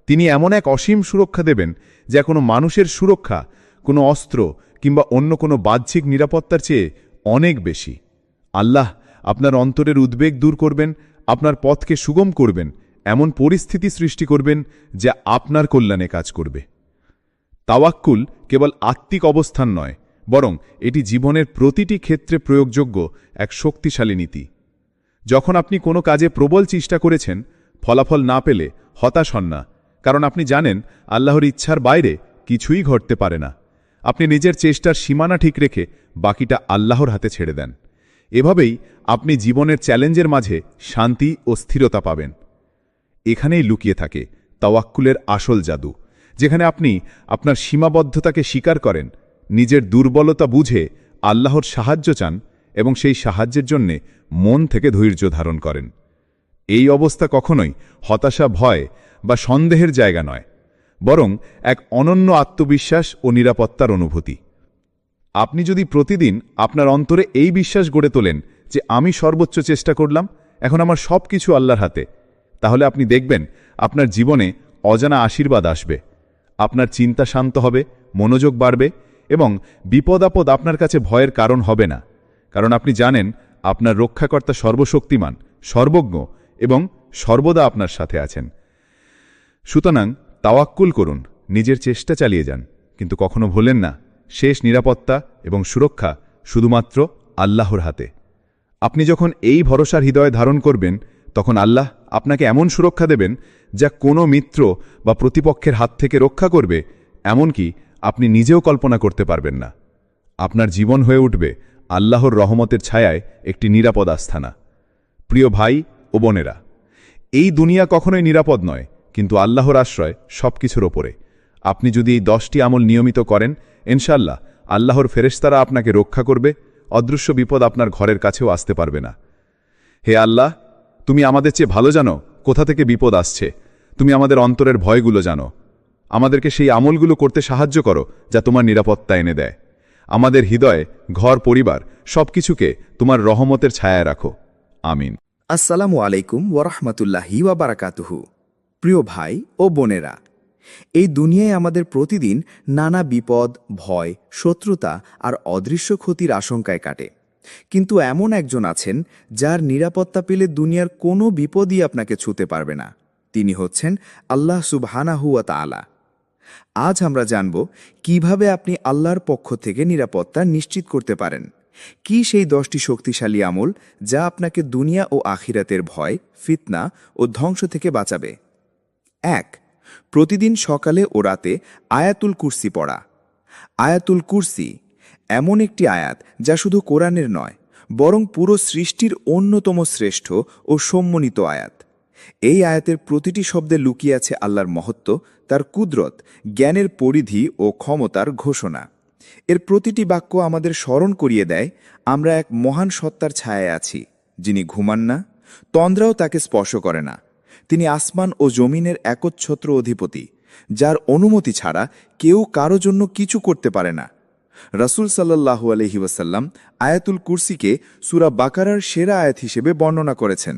তিনি এমন এক অসীম সুরক্ষা দেবেন যা কোনো মানুষের সুরক্ষা, কোনো অস্ত্র কিংবা অন্য কোনো বাহ্যিক নিরাপত্তার চেয়ে অনেক বেশি। আল্লাহ আপনার অন্তরের উদ্বেগ দূর করবেন, আপনার পথকে সুগম করবেন এমন পরিস্থিতি সৃষ্টি করবেন যা আপনার কল্যাণে কাজ করবে। তাওয়াক্কুল কেবল আত্মিক অবস্থান নয়, বরং এটি জীবনের প্রতিটি ক্ষেত্রে প্রয়োগযোগ্য এক শক্তিশালী নীতি। যখন আপনি কোনো কাজে প্রবল চেষ্টা করেছেন, ফলাফল না পেলে হতাশ হন না, কারণ আপনি জানেন আল্লাহর ইচ্ছার বাইরে কিছুই ঘটতে পারে না। আপনি নিজের চেষ্টার সীমানা ঠিক রেখে বাকিটা আল্লাহর হাতে ছেড়ে দেন। এভাবেই আপনি জীবনের চ্যালেঞ্জের মাঝে শান্তি ও স্থিরতা পাবেন। এখানেই লুকিয়ে থাকে তাওয়াক্কুলের আসল জাদু, যেখানে আপনি আপনার সীমাবদ্ধতাকে স্বীকার করেন, নিজের দুর্বলতা বুঝে আল্লাহর সাহায্য চান এবং সেই সাহায্যের জন্যে মন থেকে ধৈর্য ধারণ করেন। এই অবস্থা কখনোই হতাশা, ভয় বা সন্দেহের জায়গা নয়, বরং এক অনন্য আত্মবিশ্বাস ও নিরাপত্তার অনুভূতি। আপনি যদি প্রতিদিন আপনার অন্তরে এই বিশ্বাস গড়ে তোলেন যে আমি সর্বোচ্চ চেষ্টা করলাম, এখন আমার সব কিছু আল্লাহর হাতে, তাহলে আপনি দেখবেন আপনার জীবনে অজানা আশীর্বাদ আসবে। আপনার চিন্তা শান্ত হবে, মনোযোগ বাড়বে এবং বিপদ আপদ আপনার কাছে ভয়ের কারণ হবে না, কারণ আপনি জানেন আপনার রক্ষাকর্তা সর্বশক্তিমান, সর্বজ্ঞ এবং সর্বদা আপনার সাথে আছেন। সুতরাং তাওয়াক্কুল করুন, নিজের চেষ্টা চালিয়ে যান, কিন্তু কখনো ভুলেন না শেষ নিরাপত্তা এবং সুরক্ষা শুধুমাত্র আল্লাহর হাতে। আপনি যখন এই ভরসার হৃদয় ধারণ করবেন, তখন আল্লাহ আপনাকে এমন সুরক্ষা দেবেন যা কোনো মিত্র বা প্রতিপক্ষের হাত থেকে রক্ষা করবে, এমনকি আপনি নিজেও কল্পনা করতে পারবেন না। আপনার জীবন হয়ে উঠবে আল্লাহর রহমতের ছায়ায় একটি নিরাপদ আস্থানা। প্রিয় ভাই ও বোনেরা, এই দুনিয়া কখনোই নিরাপদ নয়, কিন্তু আল্লাহর আশ্রয় সবকিছুর ওপরে। আপনি যদি এই 10টি আমল নিয়মিত করেন, ইনশাআল্লাহ আল্লাহর ফেরেশতারা আপনাকে রক্ষা করবে, অদৃশ্য বিপদ আপনার ঘরের কাছেও আসতে পারবে না। হে আল্লাহ, তুমি আমাদের চেয়ে ভালো জানো কোথা থেকে বিপদ আসছে। তুমি আমাদের অন্তরের ভয়গুলো জানো। আমাদেরকে সেই আমলগুলো করতে সাহায্য করো যা তোমার নিরাপত্তা এনে দেয়। আমাদের হৃদয়, ঘর, পরিবার সবকিছুকে তোমার রহমতের ছায়ায় রাখো। আমিন। আসসালামু আলাইকুম ওয়ারাহমাতুল্লাহি ওয়া বারাকাতুহু। প্রিয় ভাই ও বোনেরা, এই দুনিয়ায় আমাদের প্রতিদিন নানা বিপদ, ভয়, শত্রুতা আর অদৃশ্য ক্ষতির আশঙ্কায় কাটে। কিন্তু এমন একজন আছেন যার নিরাপত্তা পেলে দুনিয়ার কোনো বিপদই আপনাকে ছুঁতে পারবে না। তিনি হচ্ছেন আল্লাহ সুবহানাহু ওয়া তাআলা। আজ আমরা জানব কিভাবে আপনি আল্লাহর পক্ষ থেকে নিরাপত্তা নিশ্চিত করতে পারেন। কি সেই 10টি শক্তিশালী আমল যা আপনাকে দুনিয়া ও আখিরাতের ভয়, ফিতনা ও ধ্বংস থেকে বাঁচাবে। 1. প্রতিদিন সকালে ও রাতে আয়াতুল কুরসি পড়া। আয়াতুল কুরসি এমন একটি আয়াত যা শুধু কোরআনের নয়, বরং পুরো সৃষ্টির অন্যতম শ্রেষ্ঠ ও সম্মানিত আয়াত। এই আয়াতের প্রতিটি শব্দে লুকিয়ে আছে আল্লাহর মহত্ব, তার কুদরত, জ্ঞানের পরিধি ও ক্ষমতার ঘোষণা। এর প্রতিটি বাক্য আমাদের স্মরণ করিয়ে দেয় আমরা এক মহান সত্তার ছায়ায় আছি, যিনি ঘুমান না, তন্দ্রাও তাকে স্পর্শ করে না। তিনি আসমান ও জমিনের একচ্ছত্র অধিপতি, যার অনুমতি ছাড়া কেউ কারো জন্য কিছু করতে পারে না। রাসূল সাল্লাল্লাহু আলাইহি ওয়াসাল্লাম আয়াতুল কুরসিকে সূরা বাকারার সেরা আয়াত হিসেবে বর্ণনা করেছেন।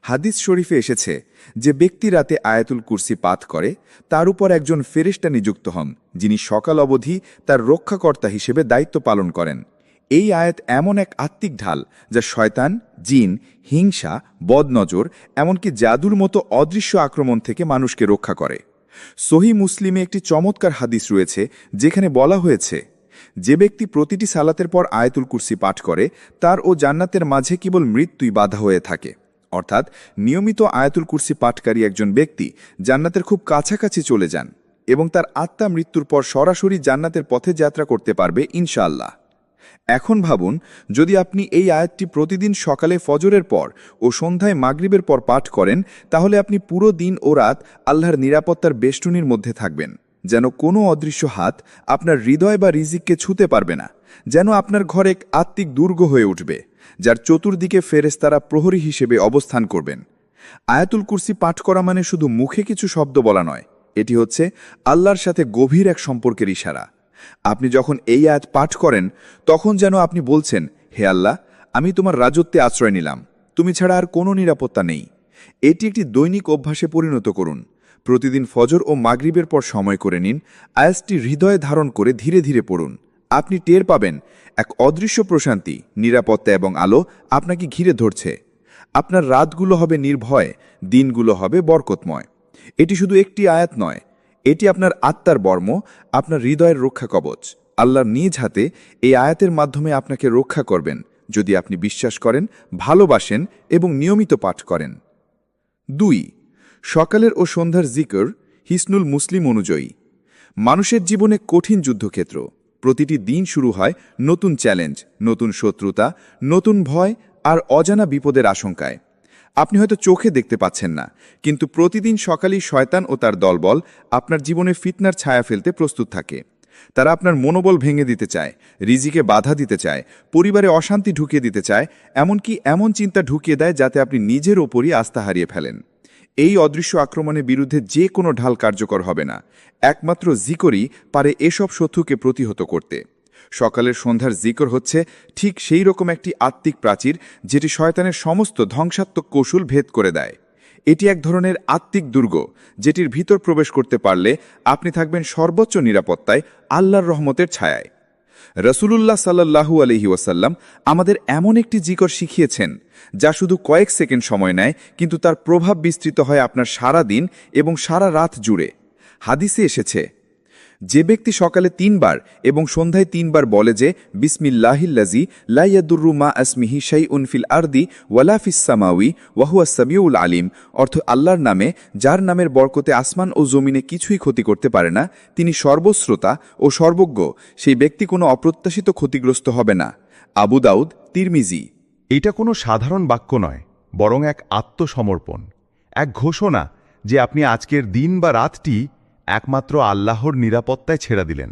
হাদিস শরীফে এসেছে, যে ব্যক্তি রাতে আয়াতুল কুরসি পাঠ করে তার উপর একজন ফেরেশতা নিযুক্ত হন, যিনি সকাল অবধি তার রক্ষাকর্তা হিসেবে দায়িত্ব পালন করেন। এই আয়াত এমন এক আত্মিক ঢাল যা শয়তান, জিন, হিংসা, বদনজর, এমনকি জাদুর মতো অদৃশ্য আক্রমণ থেকে মানুষকে রক্ষা করে। সহিহ মুসলিমে একটি চমৎকার হাদিস রয়েছে যেখানে বলা হয়েছে, যে ব্যক্তি প্রতিটি সালাতের পর আয়াতুল কুরসি পাঠ করে তার ও জান্নাতের মাঝে কেবল মৃত্যুই বাধা হয়ে থাকে। অর্থাৎ নিয়মিত আয়াতুল কুরসি পাঠকারী একজন ব্যক্তি জান্নাতের খুব কাছাকাছি চলে যান এবং তার আত্মা মৃত্যুর পর সরাসরি জান্নাতের পথে যাত্রা করতে পারবে ইনশাআল্লাহ। এখন ভাবুন, যদি আপনি এই আয়াতটি প্রতিদিন সকালে ফজরের পর ও সন্ধ্যায় মাগরিবের পর পাঠ করেন, তাহলে আপনি পুরো দিন ও রাত আল্লাহর নিরাপত্তার বেষ্টনীর মধ্যে থাকবেন। যেন কোনো অদৃশ্য হাত আপনার হৃদয় বা রিজিককে ছুঁতে পারবে না। যেন আপনার ঘর এক আত্মিক দুর্গ হয়ে উঠবে, যার চতুর্দিকে ফেরেশতারা প্রহরী হিসেবে অবস্থান করবেন। আয়াতুল কুরসি পাঠ করা মানে শুধু মুখে কিছু শব্দ বলা নয়, এটি হচ্ছে আল্লাহর সাথে গভীর এক সম্পর্কের ইশারা। আপনি যখন এই আয়াত পাঠ করেন, তখন যেন আপনি বলছেন, হে আল্লাহ, আমি তোমার রাজত্বে আশ্রয় নিলাম, তুমি ছাড়া আর কোনো নিরাপত্তা নেই। এটি একটি দৈনিক অভ্যাসে পরিণত করুন। প্রতিদিন ফজর ও মাগরিবের পর সময় করে নিন, আয়াতটি হৃদয়ে ধারণ করে ধীরে ধীরে পড়ুন। আপনি টের পাবেন এক অদৃশ্য প্রশান্তি, নিরাপত্তা এবং আলো আপনাকে ঘিরে ধরছে। আপনার রাতগুলো হবে নির্ভয়, দিনগুলো হবে বরকতময়। এটি শুধু একটি আয়াত নয়, এটি আপনার আত্মার বর্ম, আপনার হৃদয়ের রক্ষা কবচ। আল্লাহর নিজ হাতে এই আয়াতের মাধ্যমে আপনাকে রক্ষা করবেন, যদি আপনি বিশ্বাস করেন, ভালোবাসেন এবং নিয়মিত পাঠ করেন। 2. সকালের ও সন্ধ্যার জিকর হিসনুল মুসলিম অনুযায়ী। মানুষের জীবনে কঠিন যুদ্ধক্ষেত্র। প্রতিটি দিন শুরু হয় নতুন চ্যালেঞ্জ, নতুন শত্রুতা, নতুন ভয় আর অজানা বিপদের আশঙ্কায়। আপনি হয়তো চোখে দেখতে পাচ্ছেন না, কিন্তু প্রতিদিন সকালেই শয়তান ও তার দলবল আপনার জীবনে ফিতনার ছায়া ফেলতে প্রস্তুত থাকে। তারা আপনার মনোবল ভেঙে দিতে চায়, রিজিকে বাধা দিতে চায়, পরিবারে অশান্তি ঢুকিয়ে দিতে চায়, এমনকি এমন চিন্তা ঢুকিয়ে দেয় যাতে আপনি নিজের ওপরই আস্থা হারিয়ে ফেলেন। এই অদৃশ্য আক্রমণের বিরুদ্ধে যে কোনো ঢাল কার্যকর হবে না। একমাত্র জিকরই পারে এসব শত্রুকে প্রতিহত করতে। সকালের সন্ধ্যার জিকর হচ্ছে ঠিক সেই রকম একটি আত্মিক প্রাচীর, যেটি শয়তানের সমস্ত ধ্বংসাত্মক কৌশল ভেদ করে দেয়। এটি এক ধরনের আত্মিক দুর্গ, যেটির ভিতর প্রবেশ করতে পারলে আপনি থাকবেন সর্বোচ্চ নিরাপত্তায়, আল্লাহর রহমতের ছায়ায়। রসুলুল্লাহ সাল্লাল্লাহু আলাইহি ওয়াসাল্লাম আমাদের এমন একটি জিকর শিখিয়েছেন যা শুধু কয়েক সেকেন্ড সময় নেয়, কিন্তু তার প্রভাব বিস্তৃত হয় আপনার সারা দিন এবং সারা রাত জুড়ে। হাদিসে এসেছে, যে ব্যক্তি সকালে 3 বার এবং সন্ধ্যায় 3 বার বলে যে বিসমিল্লাহিল্লাযী লা ইয়াদুররু মা আসমিহি শাইউন ফিল আরদি ওয়ালা ফিস সামাওয়ি ওয়া হুয়াস সামিউল আলিম, অর্থ আল্লাহর নামে, যার নামের বরকতে আসমান ও জমিনে কিছুই ক্ষতি করতে পারে না, তিনি সর্বশ্রোতা ও সর্বজ্ঞ, সেই ব্যক্তি কোনো অপ্রত্যাশিত ক্ষতিগ্রস্ত হবে না। আবু দাউদ, তিরমিজি। এটা কোনো সাধারণ বাক্য নয়, বরং এক আত্মসমর্পণ, এক ঘোষণা যে আপনি আজকের দিন বা রাতটি একমাত্র আল্লাহর নিরাপত্তায় ছেড়ে দিলেন।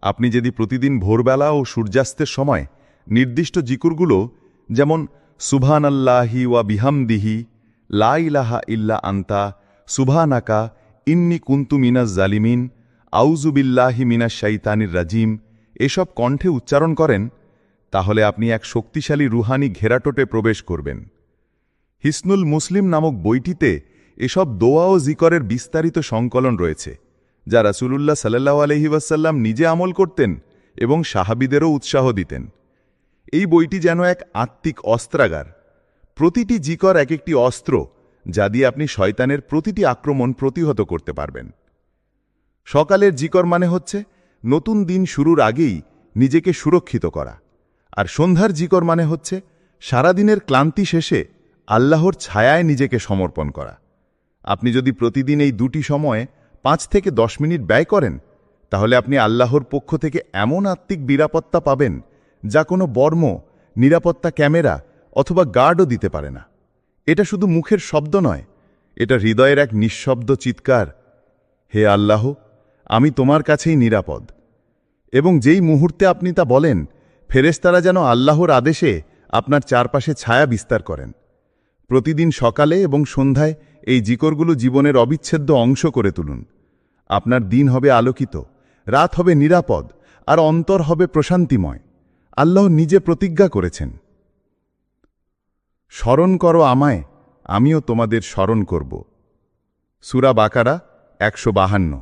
আপনি যদি প্রতিদিন ভোরবেলা ও সূর্যাস্তের সময় নির্দিষ্ট জিকুরগুলো, যেমন সুবহানাল্লাহি ওয়া বিহামদিহি, লা ইলাহা ইল্লা আনতা, সুবহানাকা ইন্নী কুনতু মিনাজ জালিমিন, আউযু বিল্লাহি মিনাশ শাইতানির রাজিম, এসব কণ্ঠে উচ্চারণ করেন, তাহলে আপনি এক শক্তিশালী রুহানি ঘেরাটোটে প্রবেশ করবেন। হিসনুল মুসলিম নামক বইটিতে এসব দোয়া ও জিকরের বিস্তারিত সংকলন রয়েছে, যা রাসূলুল্লাহ সাল্লাল্লাহু আলাইহি ওয়াসাল্লাম নিজে আমল করতেন এবং সাহাবীদেরও উৎসাহ দিতেন। এই বইটি যেন এক আত্মিক অস্ত্রাগার। প্রতিটি জিকর এক একটি অস্ত্র, যা দিয়ে আপনি শয়তানের প্রতিটি আক্রমণ প্রতিহত করতে পারবেন। সকালের জিকর মানে হচ্ছে নতুন দিন শুরুর আগেই নিজেকে সুরক্ষিত করা, আর সন্ধ্যার জিকর মানে হচ্ছে সারাদিনের ক্লান্তি শেষে আল্লাহর ছায়ায় নিজেকে সমর্পণ করা। আপনি যদি প্রতিদিন এই দুটি সময়ে 5 থেকে 10 মিনিট ব্যয় করেন, তাহলে আপনি আল্লাহর পক্ষ থেকে এমন আত্মিক নিরাপত্তা পাবেন যা কোনো বর্ম, নিরাপত্তা ক্যামেরা অথবা গার্ডও দিতে পারে না। এটা শুধু মুখের শব্দ নয়, এটা হৃদয়ের এক নিঃশব্দ চিৎকার, হে আল্লাহ, আমি তোমার কাছেই নিরাপদ। এবং যেই মুহূর্তে আপনি তা বলেন, ফেরেশতারা যেন আল্লাহর আদেশে আপনার চারপাশে ছায়া বিস্তার করেন। প্রতিদিন সকালে এবং সন্ধ্যায় এই জিকরগুলো জীবনের অবিচ্ছেদ্য অংশ করে তুলুন। আপনার দিন হবে আলোকিত, রাত হবে নিরাপদ, আর অন্তর হবে প্রশান্তিময়। আল্লাহ নিজে প্রতিজ্ঞা করেছেন, স্মরণ করো আমায়, আমিও তোমাদের স্মরণ করব। সূরা বাকারা 152।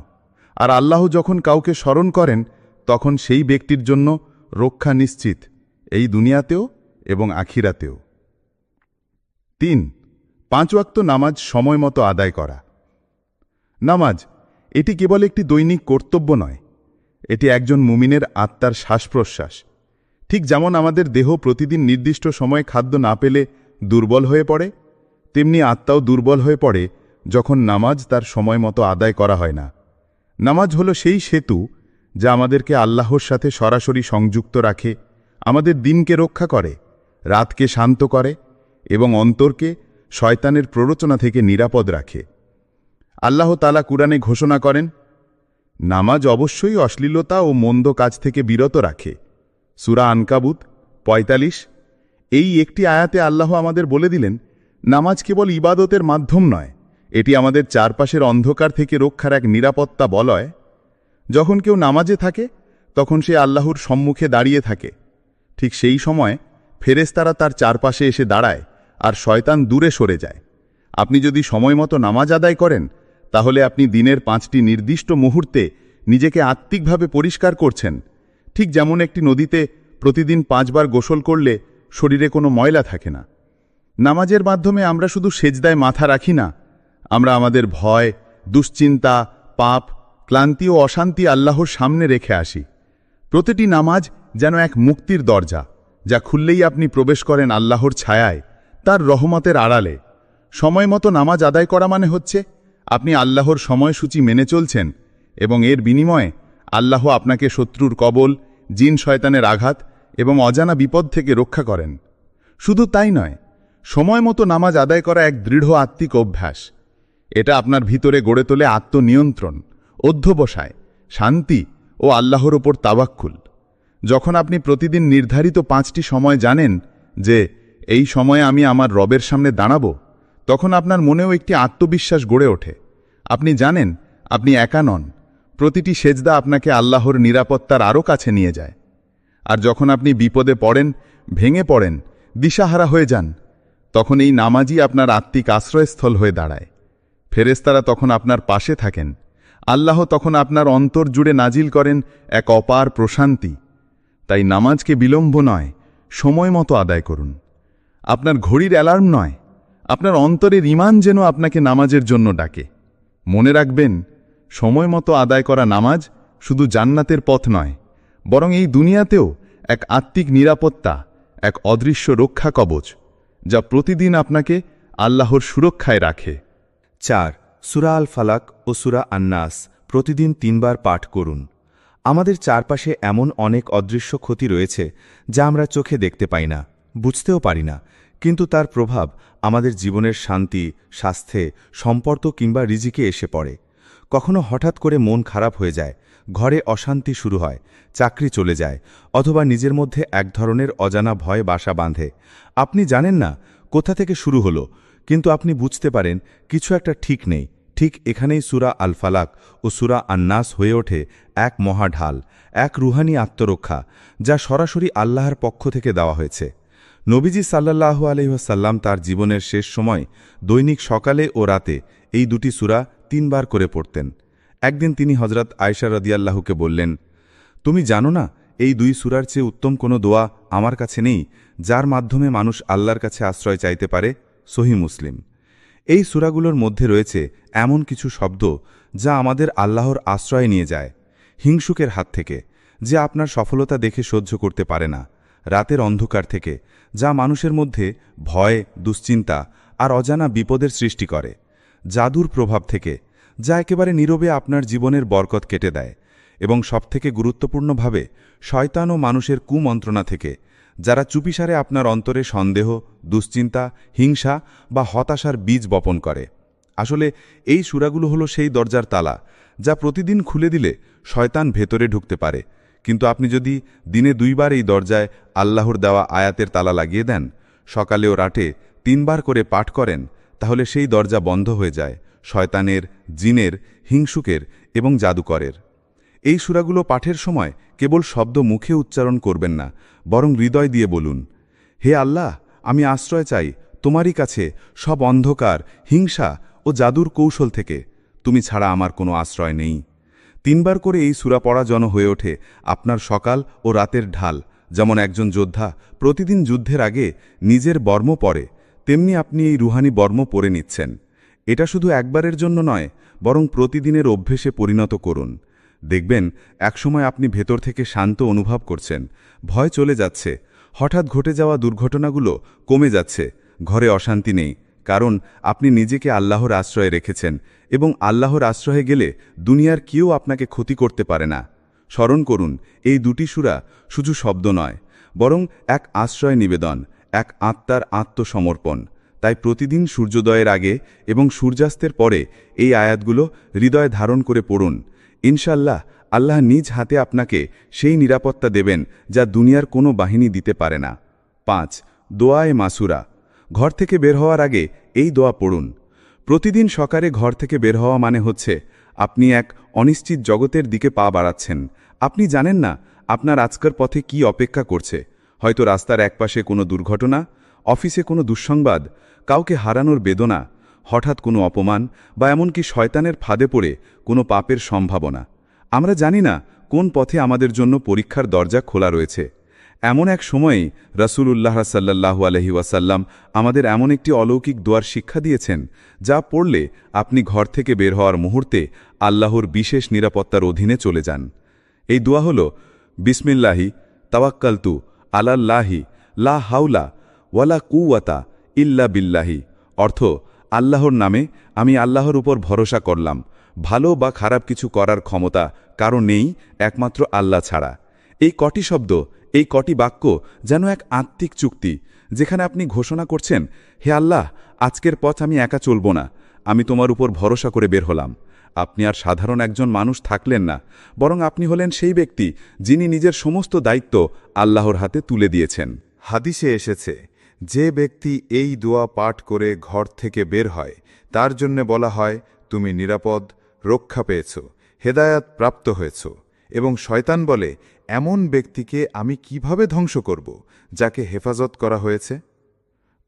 আর আল্লাহ যখন কাউকে স্মরণ করেন, তখন সেই ব্যক্তির জন্য রক্ষা নিশ্চিত, এই দুনিয়াতেও এবং আখিরাতেও। 3. 5 ওয়াক্ত নামাজ সময় মতো আদায় করা। নামাজ এটি কেবল একটি দৈনিক কর্তব্য নয়, এটি একজন মুমিনের আত্মার শ্বাস-প্রশ্বাস। ঠিক যেমন আমাদের দেহ প্রতিদিন নির্দিষ্ট সময়ে খাদ্য না পেলে দুর্বল হয়ে পড়ে, তেমনি আত্মাও দুর্বল হয়ে পড়ে যখন নামাজ তার সময় মতো আদায় করা হয় না। নামাজ হলো সেই সেতু যা আমাদেরকে আল্লাহর সাথে সরাসরি সংযুক্ত রাখে, আমাদের দিনকে রক্ষা করে, রাতকে শান্ত করে এবং অন্তরকে শয়তানের প্ররোচনা থেকে নিরাপদ রাখে। আল্লাহ তাআলা কুরআনে ঘোষণা করেন, নামাজ অবশ্যই অশ্লীলতা ও মন্দ কাজ থেকে বিরত রাখে। সূরা আনকাবুত 45। এই একটি আয়াতে আল্লাহ আমাদের বলে দিলেন, নামাজ কেবল ইবাদতের মাধ্যম নয়, এটি আমাদের চারপাশের অন্ধকার থেকে রক্ষার এক নিরাপত্তা বলয়। যখন কেউ নামাজে থাকে, তখন সে আল্লাহর সম্মুখে দাঁড়িয়ে থাকে। ঠিক সেই সময় ফেরেশতারা তার চারপাশে এসে দাঁড়ায় আর শয়তান দূরে সরে যায়। আপনি যদি সময় মতো নামাজ আদায় করেন, তাহলে আপনি দিনের 5টি নির্দিষ্ট মুহূর্তে নিজেকে আত্মিকভাবে পরিষ্কার করছেন। ঠিক যেমন একটি নদীতে প্রতিদিন 5 বার গোসল করলে শরীরে কোনো ময়লা থাকে না। নামাজের মাধ্যমে আমরা শুধু সেজদায় মাথা রাখি না, আমরা আমাদের ভয়, দুশ্চিন্তা, পাপ, ক্লান্তি ও অশান্তি আল্লাহর সামনে রেখে আসি। প্রতিটি নামাজ যেন এক মুক্তির দরজা, যা খুললেই আপনি প্রবেশ করেন আল্লাহর ছায়ায়, তার রহমতের আড়ালে। সময় মতো নামাজ আদায় করা মানে হচ্ছে আপনি আল্লাহর সময়সূচি মেনে চলছেন, এবং এর বিনিময়ে আল্লাহ আপনাকে শত্রুর কবল, জিন শয়তানের আঘাত এবং অজানা বিপদ থেকে রক্ষা করেন। শুধু তাই নয়, সময় মতো নামাজ আদায় করা এক দৃঢ় আত্মিক অভ্যাস। এটা আপনার ভিতরে গড়ে তোলে আত্মনিয়ন্ত্রণ, অধ্যবসায়, শান্তি ও আল্লাহর ওপর তাওয়াক্কুল। যখন আপনি প্রতিদিন নির্ধারিত 5টি সময় জানেন যে এই সময়ে আমি আমার রবের সামনে দাঁড়াব, তখন আপনার মনেও একটি আত্মবিশ্বাস গড়ে ওঠে। আপনি জানেন আপনি একা নন, প্রতিটি সেজদা আপনাকে আল্লাহর নিরাপত্তার আরও কাছে নিয়ে যায়। আর যখন আপনি বিপদে পড়েন, ভেঙে পড়েন, দিশাহারা হয়ে যান, তখন এই নামাজই আপনার আত্মিক আশ্রয়স্থল হয়ে দাঁড়ায়। ফেরেশতারা তখন আপনার পাশে থাকেন, আল্লাহ তখন আপনার অন্তর জুড়ে নাজিল করেন এক অপার প্রশান্তি। তাই নামাজকে বিলম্ব নয়, সময় মতো আদায় করুন। আপনার ঘড়ির অ্যালার্ম নয়, আপনার অন্তরের ঈমান যেন আপনাকে নামাজের জন্য ডাকে। মনে রাখবেন, সময় মতো আদায় করা নামাজ শুধু জান্নাতের পথ নয়, বরং এই দুনিয়াতেও এক আত্মিক নিরাপত্তা, এক অদৃশ্য রক্ষা কবচ, যা প্রতিদিন আপনাকে আল্লাহর সুরক্ষায় রাখে। 4. সূরা আল ফালাক ও সূরা আন-নাস প্রতিদিন 3 বার পাঠ করুন। আমাদের চারপাশে এমন অনেক অদৃশ্য ক্ষতি রয়েছে যা আমরা চোখে দেখতে পাই না, বুঝতেও পারি না, কিন্তু তার প্রভাব আমাদের জীবনের শান্তি, স্বাস্থ্যে, সম্পর্ক কিংবা রিজিকে এসে পড়ে। কখনো হঠাৎ করে মন খারাপ হয়ে যায়, ঘরে অশান্তি শুরু হয়, চাকরি চলে যায়, অথবা নিজের মধ্যে এক ধরনের অজানা ভয় বাসা বাঁধে। আপনি জানেন না কোথা থেকে শুরু হলো, কিন্তু আপনি বুঝতে পারেন কিছু একটা ঠিক নেই। ঠিক এখানেই সূরা আল ফালাক ও সূরা আন-নাস হয়ে ওঠে এক মহাঢাল, এক রুহানি আত্মরক্ষা, যা সরাসরি আল্লাহর পক্ষ থেকে দেওয়া হয়েছে। নবীজি সাল্লাল্লাহু আলাইহি ওয়াসাল্লাম তার জীবনের শেষ সময় দৈনিক সকালে ও রাতে এই দুটি সূরা 3 বার করে পড়তেন। একদিন তিনি হযরত আয়েশা রাদিয়াল্লাহুকে বললেন, তুমি জানো না এই 2 সূরার চেয়ে উত্তম কোনো দোয়া আমার কাছে নেই, যার মাধ্যমে মানুষ আল্লাহর কাছে আশ্রয় চাইতে পারে? সহিহ মুসলিম। এই সূরাগুলোর মধ্যে রয়েছে এমন কিছু শব্দ যা আমাদের আল্লাহর আশ্রয় নিয়ে যায়। হিংসুকের হাত থেকে, যে আপনার সফলতা দেখে সহ্য করতে পারে না; রাতের অন্ধকার থেকে, যা মানুষের মধ্যে ভয়, দুশ্চিন্তা আর অজানা বিপদের সৃষ্টি করে; জাদুর প্রভাব থেকে, যা একেবারে নীরবে আপনার জীবনের বরকত কেটে দেয়; এবং সবথেকে গুরুত্বপূর্ণভাবে শয়তান ও মানুষের কুমন্ত্রণা থেকে, যারা চুপিসারে আপনার অন্তরে সন্দেহ, দুশ্চিন্তা, হিংসা বা হতাশার বীজ বপন করে। আসলে এই সূরাগুলো হলো সেই দরজার তালা, যা প্রতিদিন খুলে দিলে শয়তান ভেতরে ঢুকতে পারে। কিন্তু আপনি যদি দিনে 2 বার এই দরজায় আল্লাহর দেওয়া আয়াতের তালা লাগিয়ে দেন, সকালে ও রাতে 3 বার করে পাঠ করেন, তাহলে সেই দরজা বন্ধ হয়ে যায় শয়তানের, জিনের, হিংসুকের এবং জাদুকরের। এই সূরাগুলো পাঠের সময় কেবল শব্দ মুখে উচ্চারণ করবেন না, বরং হৃদয় দিয়ে বলুন, হে আল্লাহ, আমি আশ্রয় চাই তোমারই কাছে সব অন্ধকার, হিংসা ও জাদুর কৌশল থেকে। তুমি ছাড়া আমার কোনো আশ্রয় নেই। 3 বার করে এই সূরা পড়া যেন হয়ে ওঠে আপনার সকাল ও রাতের ঢাল। যেমন একজন যোদ্ধা প্রতিদিন যুদ্ধের আগে নিজের বর্ম পরে, তেমনি আপনি এই রুহানি বর্ম পরে নিচ্ছেন। এটা শুধু একবারের জন্য নয়, বরং প্রতিদিনের অভ্যেসে পরিণত করুন। দেখবেন একসময় আপনি ভেতর থেকে শান্ত অনুভব করছেন, ভয় চলে যাচ্ছে, হঠাৎ ঘটে যাওয়া দুর্ঘটনাগুলো কমে যাচ্ছে, ঘরে অশান্তি নেই, কারণ আপনি নিজেকে আল্লাহর আশ্রয়ে রেখেছেন, এবং আল্লাহর আশ্রয়ে গেলে দুনিয়ার কেউ আপনাকে ক্ষতি করতে পারে না। স্মরণ করুন, এই 2টি সূরা শুধু শব্দ নয়, বরং এক আশ্রয় নিবেদন, এক আত্মার আত্মসমর্পণ। তাই প্রতিদিন সূর্যোদয়ের আগে এবং সূর্যাস্তের পরে এই আয়াতগুলো হৃদয়ে ধারণ করে পড়ুন। ইনশাল্লাহ আল্লাহ নিজ হাতে আপনাকে সেই নিরাপত্তা দেবেন যা দুনিয়ার কোনো বাহিনী দিতে পারে না। 5. দোয়ায়ে মাসুরা। ঘর থেকে বের হওয়ার আগে এই দোয়া পড়ুন। প্রতিদিন সকালে ঘর থেকে বের হওয়া মানে হচ্ছে আপনি এক অনিশ্চিত জগতের দিকে পা বাড়াচ্ছেন। আপনি জানেন না আপনার আজকের পথে কি অপেক্ষা করছে। হয়তো রাস্তার একপাশে কোনো দুর্ঘটনা, অফিসে কোনো দুঃসংবাদ, কাউকে হারানোর বেদনা, হঠাৎ কোনো অপমান বা এমনকি শয়তানের ফাঁদে পড়ে কোনো পাপের সম্ভাবনা। আমরা জানি না কোন পথে আমাদের জন্য পরীক্ষার দরজা খোলা রয়েছে। এমন এক সময়ে রাসূলুল্লাহ সাল্লাল্লাহু আলাইহি ওয়াসাল্লাম আমাদের এমন একটি অলৌকিক দোয়ার শিক্ষা দিয়েছেন যা পড়লে আপনি ঘর থেকে বের হওয়ার মুহূর্তে আল্লাহর বিশেষ নিরাপত্তার অধীনে চলে যান। এই দোয়া হল বিসমিল্লাহি তাওয়াক্কালতু আলাল্লাহি লা হাওলা ওয়ালা কুওয়াতা ইল্লা বিল্লাহি, অর্থ আল্লাহর নামে আমি আল্লাহর উপর ভরসা করলাম, ভালো বা খারাপ কিছু করার ক্ষমতা কারো নেই একমাত্র আল্লাহ ছাড়া। এই কটি শব্দ, এই কটি বাক্য যেন এক আত্মিক চুক্তি, যেখানে আপনি ঘোষণা করছেন, হে আল্লাহ, আজকের পথ আমি একা চলব না, আমি তোমার উপর ভরসা করে বের হলাম। আপনি আর সাধারণ একজন মানুষ থাকলেন না, বরং আপনি হলেন সেই ব্যক্তি যিনি নিজের সমস্ত দায়িত্ব আল্লাহর হাতে তুলে দিয়েছেন। হাদিসে এসেছে, যে ব্যক্তি এই দোয়া পাঠ করে ঘর থেকে বের হয় তার জন্যে বলা হয়, তুমি নিরাপদ, রক্ষা পেয়েছ, হেদায়াত প্রাপ্ত হয়েছ। এবং শয়তান বলে, এমন ব্যক্তিকে আমি কিভাবে ধ্বংস করব যাকে হেফাজত করা হয়েছে।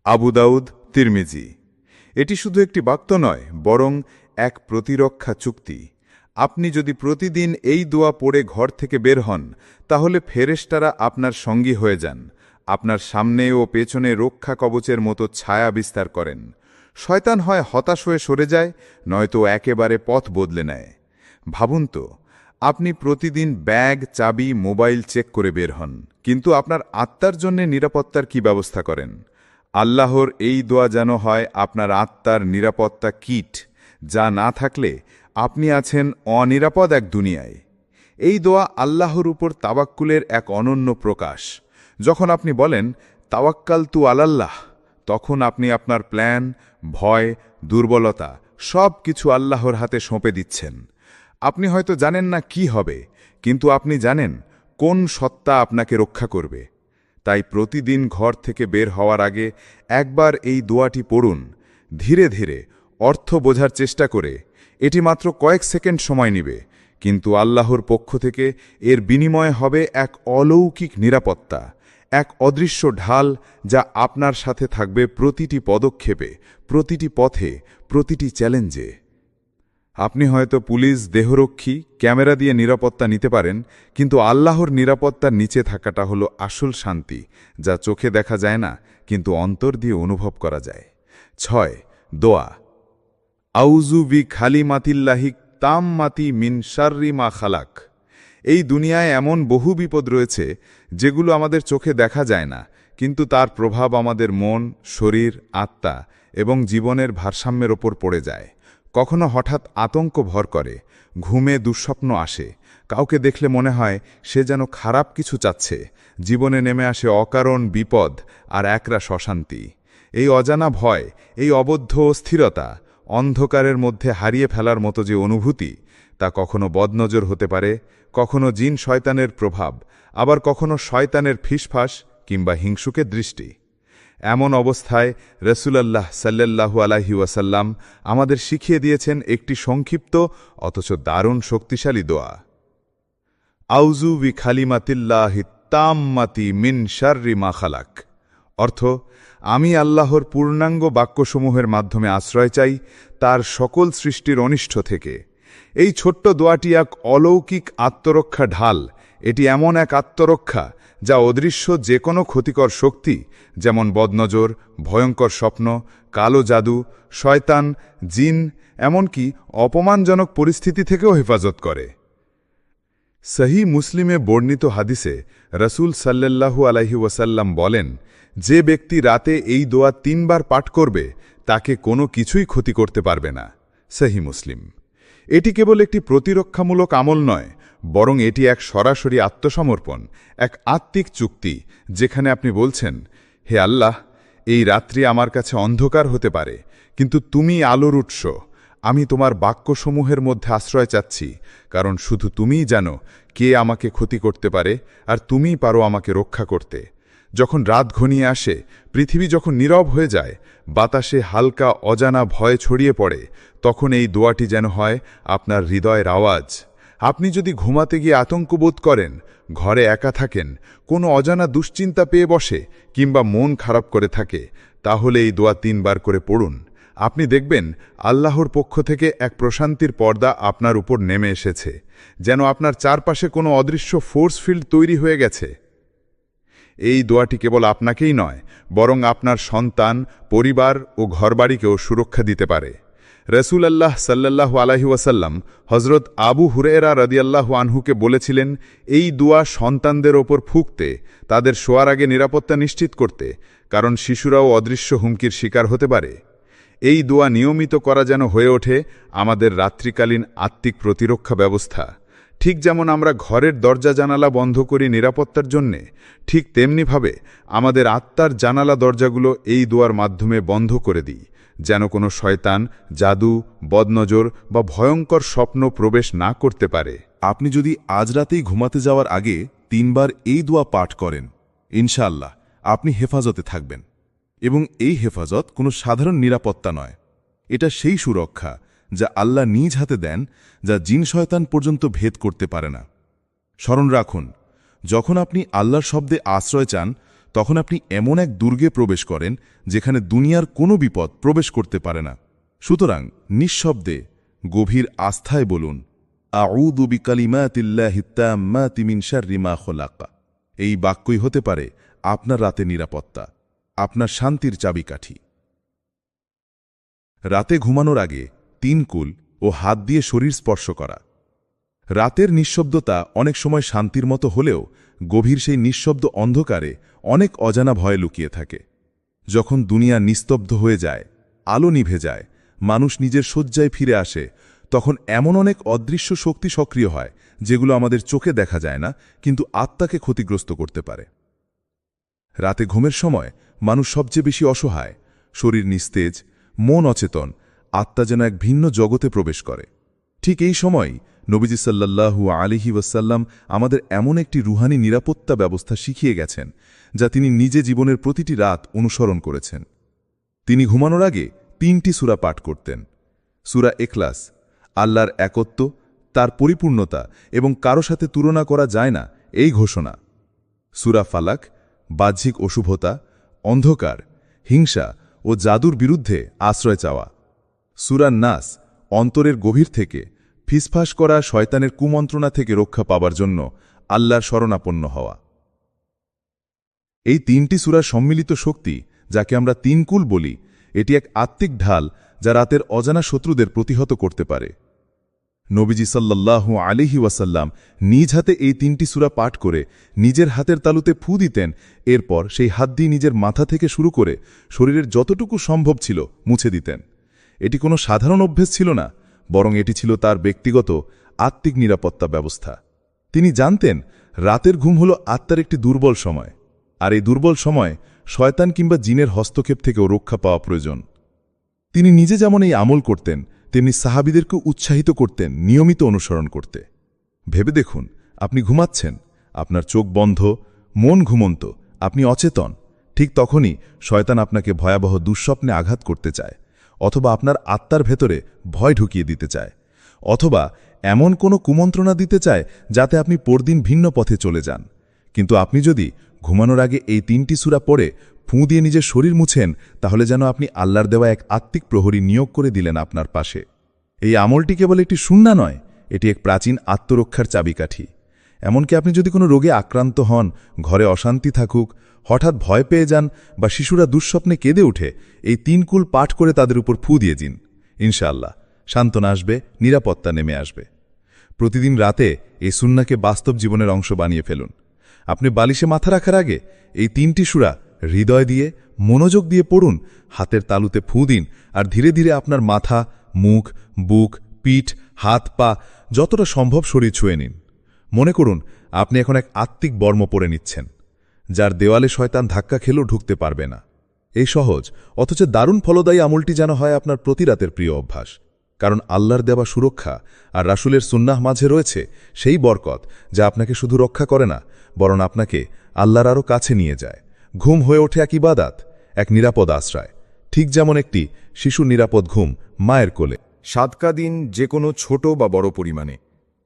আবু দাউদ, তিরমিজি। এটি শুধু একটি বাক্য নয়, বরং এক প্রতিরক্ষা চুক্তি। আপনি যদি প্রতিদিন এই দোয়া পড়ে ঘর থেকে বের হন, তাহলে ফেরেশতারা আপনার সঙ্গী হয়ে যান, আপনার সামনে ও পেছনে রক্ষা কবচের মতো ছায়া বিস্তার করেন। শয়তান হয় হতাশ হয়ে সরে যায়, নয়তো একেবারে পথ বদলে নেয়। ভাবুন তো, আপনি প্রতিদিন ব্যাগ, চাবি, মোবাইল চেক করে বের হন, কিন্তু আপনার আত্মার জন্য নিরাপত্তার কি ব্যবস্থা করেন? আল্লাহর এই দোয়া যেন হয় আপনার আত্মার নিরাপত্তা কিট, যা না থাকলে আপনি আছেন অনিরাপদ এক দুনিয়ায়। এই দোয়া আল্লাহর উপর তাওয়াক্কুলের এক অনন্য প্রকাশ। যখন আপনি বলেন তাওয়াক্কালতু আলাল্লাহ, তখন আপনি আপনার প্ল্যান, ভয়, দুর্বলতা সব কিছু আল্লাহর হাতে সঁপে দিচ্ছেন। আপনি হয়তো জানেন না কি হবে, কিন্তু আপনি জানেন কোন সত্তা আপনাকে রক্ষা করবে। তাই প্রতিদিন ঘর থেকে বের হওয়ার আগে একবার এই দোয়াটি পড়ুন, ধীরে ধীরে অর্থ বোঝার চেষ্টা করে। এটি মাত্র কয়েক সেকেন্ড সময় নেবে, কিন্তু আল্লাহর পক্ষ থেকে এর বিনিময় হবে এক অলৌকিক নিরাপত্তা, এক অদৃশ্য ঢাল যা আপনার সাথে থাকবে প্রতিটি পদক্ষেপে, প্রতিটি পথে, প্রতিটি চ্যালেঞ্জে। আপনি হয়তো পুলিশ, দেহরক্ষী, ক্যামেরা দিয়ে নিরাপত্তা নিতে পারেন, কিন্তু আল্লাহর নিরাপত্তার নিচে থাকাটা হলো আসল শান্তি, যা চোখে দেখা যায় না, কিন্তু অন্তর দিয়ে অনুভব করা যায়। 6. দোয়া। আউযু বি খালিমাতিল্লাহি তাম্মাতি মিন শাররি মা খালাক। এই দুনিয়ায় এমন বহু বিপদ রয়েছে যেগুলো আমাদের চোখে দেখা যায় না, কিন্তু তার প্রভাব আমাদের মন, শরীর, আত্মা এবং জীবনের ভারসাম্যের ওপর পড়ে যায়। কখনো হঠাৎ আতঙ্ক ভর করে, ঘুমে দুঃস্বপ্ন আসে, কাউকে দেখলে মনে হয় সে যেন খারাপ কিছু চাচ্ছে, জীবনে নেমে আসে অকারণ বিপদ আর একরাশ অশান্তি। এই অজানা ভয়, এই অবদ্ধ অস্থিরতা, অন্ধকারের মধ্যে হারিয়ে ফেলার মতো যে অনুভূতি, তা কখনো বদনজর হতে পারে, কখনো জিন শয়তানের প্রভাব, আবার কখনো শয়তানের ফিসফাস কিংবা হিংসুকের দৃষ্টি। এমন অবস্থায় রাসূলুল্লাহ সাল্লাল্লাহু আলাইহি ওয়াসাল্লাম আমাদের শিখিয়ে দিয়েছেন একটি সংক্ষিপ্ত অথচ দারুণ শক্তিশালী দোয়া। আউযু বি খালিমাতিল্লাহি তাম্মাতি মিন শাররি মা খালাক। অর্থ, আমি আল্লাহর পূর্ণাঙ্গ বাক্যসমূহের মাধ্যমে আশ্রয় চাই তার সকল সৃষ্টির অনিষ্ট থেকে। এই ছোট্ট দোয়াটি এক অলৌকিক আত্মরক্ষা ঢাল। এটি এমন এক আত্মরক্ষা যা অদৃশ্য যে কোনো ক্ষতিকর শক্তি, যেমন বদনজর, ভয়ঙ্কর স্বপ্ন, কালো জাদু, শয়তান, জিন, এমনকি অপমানজনক পরিস্থিতি থেকেও হেফাজত করে। সহিহ মুসলিমে বর্ণিত হাদিসে রাসূল সাল্লাল্লাহু আলাইহি ওয়াসাল্লাম বলেন, যে ব্যক্তি রাতে এই দোয়া 3 বার পাঠ করবে তাকে কোনো কিছুই ক্ষতি করতে পারবে না। সহিহ মুসলিম। এটি কেবল একটি প্রতিরক্ষামূলক আমল নয়, বরং এটি এক সরাসরি আত্মসমর্পণ, এক আত্মিক চুক্তি, যেখানে আপনি বলছেন, হে আল্লাহ, এই রাত্রি আমার কাছে অন্ধকার হতে পারে, কিন্তু তুমি আলোর উৎস। আমি তোমার বাক্যসমূহের মধ্যে আশ্রয় চাচ্ছি, কারণ শুধু তুমিই জানো কে আমাকে ক্ষতি করতে পারে, আর তুমিই পারো আমাকে রক্ষা করতে। যখন রাত ঘনিয়ে আসে, পৃথিবী যখন নীরব হয়ে যায়, বাতাসে হালকা অজানা ভয় ছড়িয়ে পড়ে, তখন এই দোয়াটি যেন হয় আপনার হৃদয়ের আওয়াজ। আপনি যদি ঘুমাতে গিয়ে আতঙ্কবোধ করেন, ঘরে একা থাকেন, কোনো অজানা দুশ্চিন্তা পেয়ে বসে কিংবা মন খারাপ করে থাকে, তাহলে এই দোয়া 3 বার করে পড়ুন। আপনি দেখবেন আল্লাহর পক্ষ থেকে এক প্রশান্তির পর্দা আপনার উপর নেমে এসেছে, যেন আপনার চারপাশে কোনো অদৃশ্য ফোর্স ফিল্ড তৈরি হয়ে গেছে। এই দোয়াটি কেবল আপনাকেই নয়, বরং আপনার সন্তান, পরিবার ও ঘরবাড়িকেও সুরক্ষা দিতে পারে। রসুল আল্লাহ সাল্লাল্লাহু আলাইহি ওয়াসাল্লাম হজরত আবু হুরায়রা রাদিয়াল্লাহু আনহুকে বলেছিলেন, এই দোয়া সন্তানদের ওপর ফুঁকতে, তাদের শোয়ার আগে নিরাপত্তা নিশ্চিত করতে, কারণ শিশুরাও অদৃশ্য হুমকির শিকার হতে পারে। এই দোয়া নিয়মিত করা যেন হয়ে ওঠে আমাদের রাত্রিকালীন আত্মিক প্রতিরক্ষা ব্যবস্থা। ঠিক যেমন আমরা ঘরের দরজা জানালা বন্ধ করি নিরাপত্তার জন্যে, ঠিক তেমনিভাবে আমাদের আত্মার জানালা দরজাগুলো এই দোয়ার মাধ্যমে বন্ধ করে দিই, যেন কোনো শয়তান, জাদু, বদনজর বা ভয়ঙ্কর স্বপ্ন প্রবেশ না করতে পারে। আপনি যদি আজ রাতেই ঘুমাতে যাওয়ার আগে 3 বার এই দোয়া পাঠ করেন, ইনশাআল্লাহ আপনি হেফাজতে থাকবেন। এবং এই হেফাজত কোনো সাধারণ নিরাপত্তা নয়, এটা সেই সুরক্ষা যা আল্লাহ নিজ হাতে দেন, যা জিন শয়তান পর্যন্ত ভেদ করতে পারে না। স্মরণ রাখুন, যখন আপনি আল্লাহর শব্দে আশ্রয় চান, তখন আপনি এমন এক দুর্গে প্রবেশ করেন যেখানে দুনিয়ার কোনো বিপদ প্রবেশ করতে পারে না। সুতরাং নিঃশব্দে গভীর আস্থায় বলুন, আউযু বিকালিমাতিল্লাহি তাম্মাতি মিন শাররি মা খলাকা। এই বাক্যই হতে পারে আপনার রাতে নিরাপত্তা, আপনার শান্তির চাবিকাঠি। রাতে ঘুমানোর আগে 3 কুল ও হাত দিয়ে শরীর স্পর্শ করা। রাতের নিঃশব্দতা অনেক সময় শান্তির মতো হলেও গভীর সেই নিঃশব্দ অন্ধকারে অনেক অজানা ভয় লুকিয়ে থাকে। যখন দুনিয়া নিস্তব্ধ হয়ে যায়, আলো নিভে যায়, মানুষ নিজের শয্যায় ফিরে আসে, তখন এমন অনেক অদৃশ্য শক্তি সক্রিয় হয় যেগুলো আমাদের চোখে দেখা যায় না, কিন্তু আত্মাকে ক্ষতিগ্রস্ত করতে পারে। রাতে ঘুমের সময় মানুষ সবচেয়ে বেশি অসহায়, শরীর নিস্তেজ, মন অচেতন, আত্মা যেন এক ভিন্ন জগতে প্রবেশ করে। ঠিক এই সময়ই নবীজি সাল্লাল্লাহু আলাইহি ওয়াসাল্লাম আমাদের এমন একটি রুহানি নিরাপত্তা ব্যবস্থা শিখিয়ে গেছেন, যা তিনি নিজে জীবনের প্রতিটি রাত অনুসরণ করেছেন। তিনি ঘুমানোর আগে 3টি সূরা পাঠ করতেন। সূরা ইখলাস, আল্লাহর একত্ব, তার পরিপূর্ণতা এবং কারো সাথে তুলনা করা যায় না এই ঘোষণা। সূরা ফালাক, বাহ্যিক অশুভতা, অন্ধকার, হিংসা ও জাদুর বিরুদ্ধে আশ্রয় চাওয়া। সূরা নাস, অন্তরের গভীর থেকে ফিসফাস করা শয়তানের কুমন্ত্রণা থেকে রক্ষা পাবার জন্য আল্লাহর শরণাপন্ন হওয়া। এই 3টি সূরার সম্মিলিত শক্তি, যাকে আমরা 3 কুল বলি, এটি এক আত্মিক ঢাল যা রাতের অজানা শত্রুদের প্রতিহত করতে পারে। নবীজি সাল্লাল্লাহু আলাইহি ওয়াসাল্লাম নিজ হাতে এই 3টি সূরা পাঠ করে নিজের হাতের তালুতে ফু দিতেন, এরপর সেই হাত দিয়ে নিজের মাথা থেকে শুরু করে শরীরের যতটুকু সম্ভব ছিল মুছে দিতেন। এটি কোনো সাধারণ অভ্যেস ছিল না, বরং এটি ছিল তার ব্যক্তিগত আত্মিক নিরাপত্তা ব্যবস্থা। তিনি জানতেন রাতের ঘুম হল আত্মার একটি দুর্বল সময়, আর এই দুর্বল সময় শয়তান কিংবা জিনের হস্তক্ষেপ থেকেও রক্ষা পাওয়া প্রয়োজন। তিনি নিজে যেমন এই আমল করতেন, তেমনি সাহাবীদেরকে উৎসাহিত করতেন নিয়মিত অনুসরণ করতে। ভেবে দেখুন, আপনি ঘুমাচ্ছেন, আপনার চোখ বন্ধ, মন ঘুমন্ত, আপনি অচেতন। ঠিক তখনই শয়তান আপনাকে ভয়াবহ দুঃস্বপ্নে আঘাত করতে চায়, অথবা আপনার আত্মার ভেতরে ভয় ঢুকিয়ে দিতে চায়, অথবা এমন কোনো কুমন্ত্রণা দিতে চায় যাতে আপনি পরদিন ভিন্ন পথে চলে যান। কিন্তু আপনি যদি ঘুমানোর আগে এই 3টি সূরা পড়ে ফুঁ দিয়ে নিজের শরীর মুছেন, তাহলে যেন আপনি আল্লাহর দেওয়া এক আত্মিক প্রহরী নিয়োগ করে দিলেন আপনার পাশে। এই আমলটি কেবল একটি সুন্নাহ নয়, এটি এক প্রাচীন আত্মরক্ষার চাবিকাঠি। এমনকি আপনি যদি কোনো রোগে আক্রান্ত হন, ঘরে অশান্তি থাকুক, হঠাৎ ভয় পেয়ে যান বা শিশুরা দুঃস্বপ্নে কেঁদে উঠে, এই 3 কুল পাঠ করে তাদের উপর ফু দিয়ে দিন। ইনশাআল্লাহ সান্ত্বনা আসবে, নিরাপত্তা নেমে আসবে। প্রতিদিন রাতে এই সুন্নাহকে বাস্তব জীবনের অংশ বানিয়ে ফেলুন। আপনি বালিশে মাথা রাখার আগে এই 3টি সূরা হৃদয় দিয়ে, মনোযোগ দিয়ে পড়ুন, হাতের তালুতে ফু দিন, আর ধীরে ধীরে আপনার মাথা, মুখ, বুক, পিঠ, হাত, পা যতটা সম্ভব শরীর ছুঁয়ে নিন। মনে করুন আপনি এখন এক আত্মিক বর্ম পরে নিচ্ছেন, যার দেওয়ালে শয়তান ধাক্কা খেলেও ঢুকতে পারবে না। এই সহজ অথচ দারুণ ফলদায়ী আমলটি যেন হয় আপনার প্রতি রাতের প্রিয় অভ্যাস, কারণ আল্লাহর দেওয়া সুরক্ষা আর রাসূলের সুন্নাহ মাঝে রয়েছে সেই বরকত যা আপনাকে শুধু রক্ষা করে না, বরং আপনাকে আল্লাহর আরও কাছে নিয়ে যায়। ঘুম হয়ে ওঠে এক ইবাদত, এক নিরাপদ আশ্রয়, ঠিক যেমন একটি শিশুর নিরাপদ ঘুম মায়ের কোলে। সাদকা দিন, যে কোনো ছোট বা বড় পরিমাণে।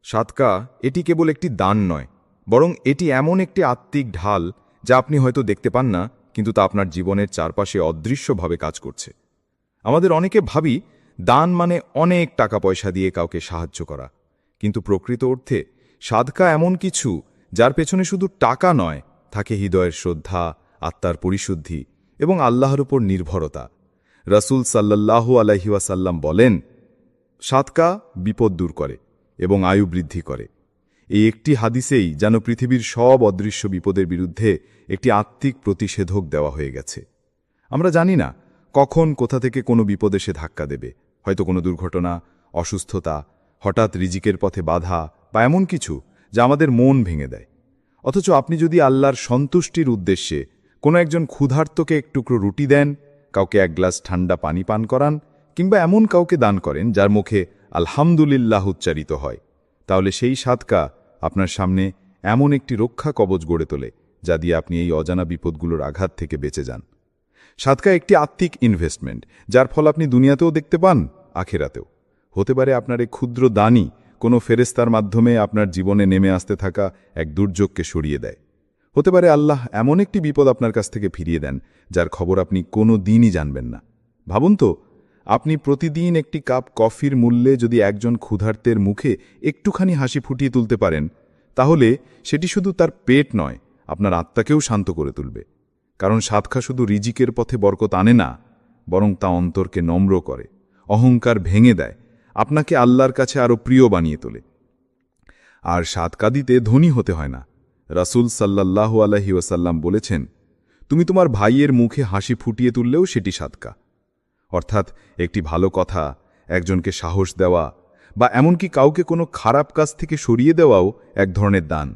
সাদকা এটি কেবল একটি দান নয়, বরং এটি এমন একটি আত্মিক ঢাল যা আপনি হয়তো দেখতে পান না, কিন্তু তা আপনার জীবনের চারপাশে অদৃশ্যভাবে কাজ করছে। আমাদের অনেকে ভাবি দান মানে অনেক টাকা পয়সা দিয়ে কাউকে সাহায্য করা, কিন্তু প্রকৃত অর্থে সাদকা এমন কিছু যার পেছনে শুধু টাকা নয়, থাকে হৃদয়ের শ্রদ্ধা, আত্মার পরিশুদ্ধি এবং আল্লাহর উপর নির্ভরতা। রাসূল সাল্লাল্লাহু আলাইহি ওয়াসাল্লাম বলেন, সাদকা বিপদ দূর করে এবং আয়ু বৃদ্ধি করে। এই একটি হাদিসেই যেন পৃথিবীর সব অদৃশ্য বিপদের বিরুদ্ধে একটি আত্মিক প্রতিষেধক দেওয়া হয়ে গেছে। আমরা জানি না কখন কোথা থেকে কোনো বিপদ এসে ধাক্কা দেবে, হয়তো কোনো দুর্ঘটনা, অসুস্থতা, হঠাৎ রিজিকের পথে বাধা বা এমন কিছু যা আমাদের মন ভেঙে দেয়। অথচ আপনি যদি আল্লাহর সন্তুষ্টির উদ্দেশ্যে কোনো একজন ক্ষুধার্তকে এক টুকরো রুটি দেন, কাউকে এক গ্লাস ঠান্ডা পানি পান করান, কিংবা এমন কাউকে দান করেন যার মুখে আলহামদুলিল্লাহ উচ্চারিত হয়, তাহলে সেই সাদকা আপনার সামনে এমন একটি রক্ষা কবচ গড়ে তোলে যা দিয়ে আপনি এই অজানা বিপদগুলোর আঘাত থেকে বেঁচে যান। সাদকা একটি আত্মিক ইনভেস্টমেন্ট, যার ফল আপনি দুনিয়াতেও দেখতে পান, আখিরাতেও। হতে পারে আপনার এই ক্ষুদ্র দানই কোনো ফেরেশতার মাধ্যমে আপনার জীবনে নেমে আসতে থাকা এক দুর্যোগকে সরিয়ে দেয়। হতে পারে আল্লাহ এমন একটি বিপদ আপনার কাছ থেকে ফিরিয়ে দেন যার খবর আপনি কোনো দিনই জানবেন না। ভাবুন তো, আপনি প্রতিদিন একটি কাপ কফির মূল্যে যদি একজন ক্ষুধার্তের মুখে একটুখানি হাসি ফুটিয়ে তুলতে পারেন, তাহলে সেটি শুধু তার পেট নয়, আপনার আত্মাকেও শান্ত করে তুলবে। কারণ সাদকা শুধু রিজিকের পথে বরকত আনে না, বরং তা অন্তরকে নম্র করে, অহংকার ভেঙে দেয়, আপনাকে আল্লাহর কাছে আরও প্রিয় বানিয়ে তোলে। আর সাদকা দিতে ধনী হতে হয় না। রাসূল সাল্লাল্লাহু আলাইহি ওয়াসাল্লাম বলেছেন, তুমি তোমার ভাইয়ের মুখে হাসি ফুটিয়ে তুললেও সেটি সাদকা। অর্থাৎ একটি ভালো কথা, একজনকে সাহস দেওয়া বা এমনকি কাউকে কোনো খারাপ কাজ থেকে সরিয়ে দেওয়াও এক ধরনের দান।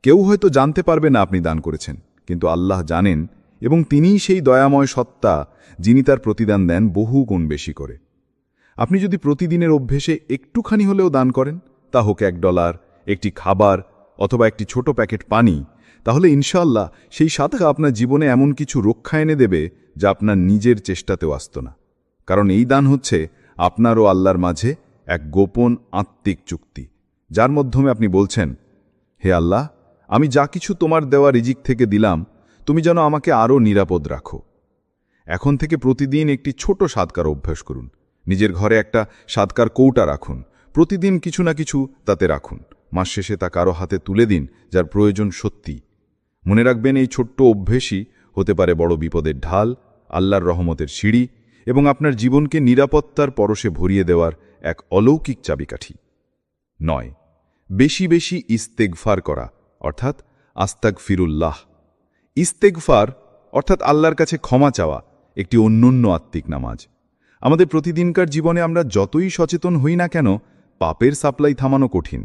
কেউ হয়তো জানতে পারবে না আপনি দান করেছেন, কিন্তু আল্লাহ জানেন, এবং তিনিই সেই দয়াময় সত্তা যিনি তার প্রতিদান দেন বহু গুণ বেশি করে। আপনি যদি প্রতিদিনের অভ্যেসে একটুখানি হলেও দান করেন, তা হোক $1, একটি খাবার অথবা একটি ছোট প্যাকেট পানি, তাহলে ইনশাআল্লাহ সেই সাদকা আপনার জীবনে এমন কিছু রক্ষা এনে দেবে যা আপনার নিজের চেষ্টাতেও আসত না। কারণ এই দান হচ্ছে আপনার ও আল্লাহর মাঝে এক গোপন আত্মিক চুক্তি, যার মাধ্যমে আপনি বলছেন, হে আল্লাহ, আমি যা কিছু তোমার দেওয়া রিজিক থেকে দিলাম, তুমি যেন আমাকে আরও নিরাপদ রাখো। এখন থেকে প্রতিদিন একটি ছোট সাদকার অভ্যাস করুন। নিজের ঘরে একটা সাদকার কৌটা রাখুন, প্রতিদিন কিছু না কিছু তাতে রাখুন। মাস শেষে তা কারো হাতে তুলে দিন যার প্রয়োজন সত্যি। মনে রাখবেন, এই ছোট্ট অভ্যেসই হতে পারে বড় বিপদের ঢাল, আল্লাহর রহমতের সিঁড়ি এবং আপনার জীবনকে নিরাপত্তার পরশে ভরিয়ে দেওয়ার এক অলৌকিক চাবিকাঠি। 9. বেশি বেশি ইস্তেগফার করা, অর্থাৎ আস্তাগফিরুল্লাহ। ইস্তেগফার অর্থাৎ আল্লাহর কাছে ক্ষমা চাওয়া একটি অনন্য আত্মিক নামাজ। আমাদের প্রতিদিনকার জীবনে আমরা যতই সচেতন হই না কেন, পাপের সাপ্লাই থামানো কঠিন।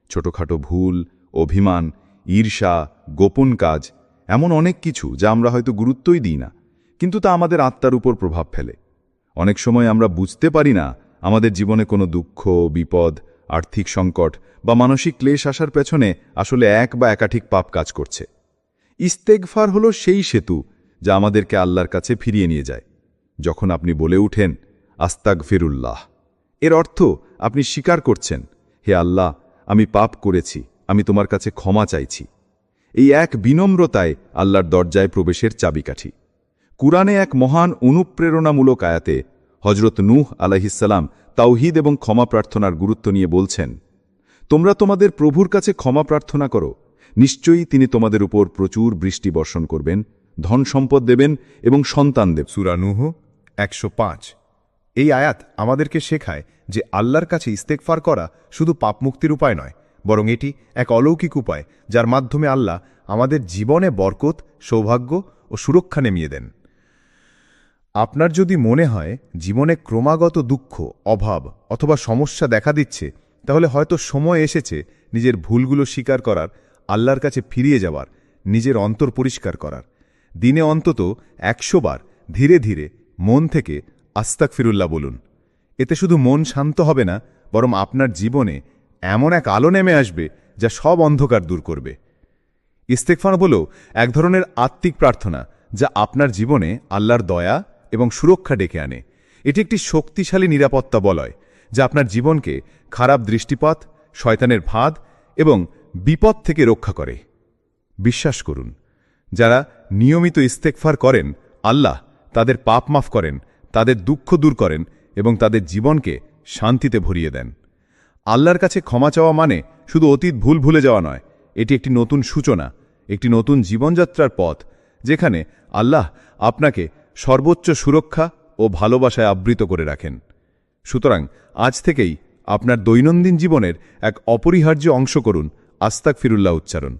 ছোটখাটো ভুল, অভিমান, ঈর্ষা, গোপন কাজ, এমন অনেক কিছু যা আমরা হয়তো গুরুত্বই দিই না, কিন্তু তা আমাদের আত্মার উপর প্রভাব ফেলে। অনেক সময় আমরা বুঝতে পারি না আমাদের জীবনে কোনো দুঃখ, বিপদ, আর্থিক সংকট বা মানসিক ক্লেশ আসার পেছনে আসলে এক বা একাধিক পাপ কাজ করছে। ইস্তেগফার হলো সেই সেতু যা আমাদেরকে আল্লাহর কাছে ফিরিয়ে নিয়ে যায়। যখন আপনি বলে উঠেন আস্তাগফিরুল্লাহ, এর অর্থ আপনি স্বীকার করছেন, হে আল্লাহ, আমি পাপ করেছি, আমি তোমার কাছে ক্ষমা চাইছি। এই এক বিনম্রতায় আল্লাহর দরজায় প্রবেশের চাবিকাঠি। কুরআনে এক মহান অনুপ্রেরণামূলক আয়াতে হযরত নূহ আলাইহিসসালাম তাওহীদ এবং ক্ষমা প্রার্থনার গুরুত্ব নিয়ে বলছেন, তোমরা তোমাদের প্রভুর কাছে ক্ষমা প্রার্থনা করো, নিশ্চয়ই তিনি তোমাদের উপর প্রচুর বৃষ্টি বর্ষণ করবেন, ধন সম্পদ দেবেন এবং সন্তান দেব। সূরা নূহ 105। এই আয়াত আমাদেরকে শেখায় যে আল্লাহর কাছে ইস্তেগফার করা শুধু পাপমুক্তির উপায় নয়, বরং এটি এক অলৌকিক উপায় যার মাধ্যমে আল্লাহ আমাদের জীবনে বরকত, সৌভাগ্য ও সুরক্ষা নেমিয়ে দেন। আপনার যদি মনে হয় জীবনে ক্রমাগত দুঃখ, অভাব অথবা সমস্যা দেখা দিচ্ছে, তাহলে হয়তো সময় এসেছে নিজের ভুলগুলো স্বীকার করার, আল্লাহর কাছে ফিরিয়ে যাওয়ার, নিজের অন্তর পরিষ্কার করার। দিনে অন্তত 100 বার ধীরে ধীরে মন থেকে আস্তাগফিরুল্লাহ বলুন। এতে শুধু মন শান্ত হবে না, বরং আপনার জীবনে এমন এক আলো নেমে আসবে যা সব অন্ধকার দূর করবে। ইস্তেগফার হল এক ধরনের আত্মিক প্রার্থনা যা আপনার জীবনে আল্লাহর দয়া এবং সুরক্ষা ডেকে আনে। এটি একটি শক্তিশালী নিরাপত্তা বলয় যা আপনার জীবনকে খারাপ দৃষ্টিপাত, শয়তানের ফাঁদ এবং বিপদ থেকে রক্ষা করে। বিশ্বাস করুন, যারা নিয়মিত ইস্তেগফার করেন, আল্লাহ তাদের পাপ মাফ করেন, তাদের দুঃখ দূর করেন এবং তাদের জীবনকে শান্তিতে ভরিয়ে দেন। আল্লাহর কাছে ক্ষমা চাওয়া মানে শুধু অতীত ভুল ভুলে যাওয়া নয়, এটি একটি নতুন সূচনা, একটি নতুন জীবনযাত্রার পথ, যেখানে আল্লাহ আপনাকে সর্বোচ্চ সুরক্ষা ও ভালোবাসায় আবৃত করে রাখেন। সুতরাং আজ থেকেই আপনার দৈনন্দিন জীবনের এক অপরিহার্য অংশ করুন আস্তাগফিরুল্লাহ উচ্চারণ।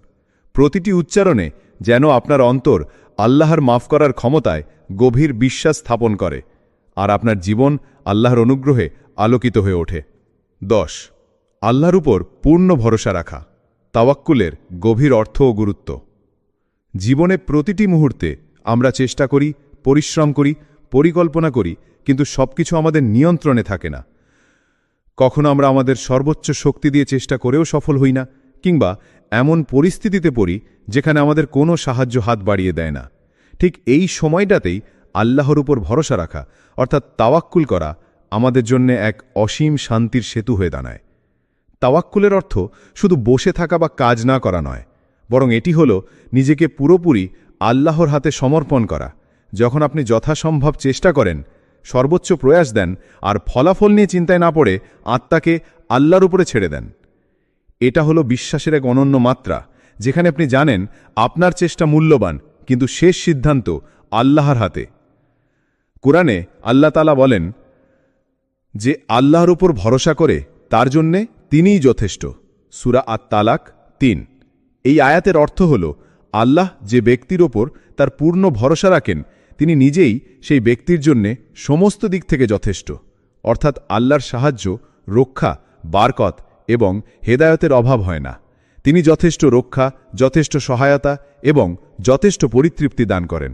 প্রতিটি উচ্চারণে যেন আপনার অন্তর আল্লাহর মাফ করার ক্ষমতায় গভীর বিশ্বাস স্থাপন করে, আর আপনার জীবন আল্লাহর অনুগ্রহে আলোকিত হয়ে ওঠে। 10. আল্লাহর উপর পূর্ণ ভরসা রাখা। তাওয়াক্কুলের গভীর অর্থ ও গুরুত্ব। জীবনে প্রতিটি মুহূর্তে আমরা চেষ্টা করি, পরিশ্রম করি, পরিকল্পনা করি, কিন্তু সবকিছু আমাদের নিয়ন্ত্রণে থাকে না। কখনো আমরা আমাদের সর্বোচ্চ শক্তি দিয়ে চেষ্টা করেও সফল হই না, কিংবা এমন পরিস্থিতিতে পড়ি যেখানে আমাদের কোনো সাহায্য হাত বাড়িয়ে দেয় না। ঠিক এই সময়টাতেই আল্লাহর উপর ভরসা রাখা অর্থাৎ তাওয়াক্কুল করা আমাদের জন্য এক অসীম শান্তির সেতু হয়ে দাঁড়ায়। তাওয়াক্কুলের অর্থ শুধু বসে থাকা বা কাজ না করা নয়, বরং এটি হল নিজেকে পুরোপুরি আল্লাহর হাতে সমর্পণ করা। যখন আপনি যথাসম্ভব চেষ্টা করেন, সর্বোচ্চ প্রয়াস দেন, আর ফলাফল নিয়ে চিন্তায় না পড়ে আত্মাকে আল্লাহর উপরে ছেড়ে দেন, এটা হলো বিশ্বাসের এক অনন্য মাত্রা, যেখানে আপনি জানেন আপনার চেষ্টা মূল্যবান, কিন্তু শেষ সিদ্ধান্ত আল্লাহর হাতে। কুরআনে আল্লাহ তাআলা বলেন যে আল্লাহর উপর ভরসা করে তার জন্যে তিনিই যথেষ্ট। সূরা আত-তালাক 3। এই আয়াতের অর্থ হল আল্লাহ যে ব্যক্তির ওপর তার পূর্ণ ভরসা রাখেন, তিনি নিজেই সেই ব্যক্তির জন্যে সমস্ত দিক থেকে যথেষ্ট। অর্থাৎ আল্লাহর সাহায্য, রক্ষা, বারকত এবং হেদায়তের অভাব হয় না। তিনি যথেষ্ট রক্ষা, যথেষ্ট সহায়তা এবং যথেষ্ট পরিতৃপ্তি দান করেন।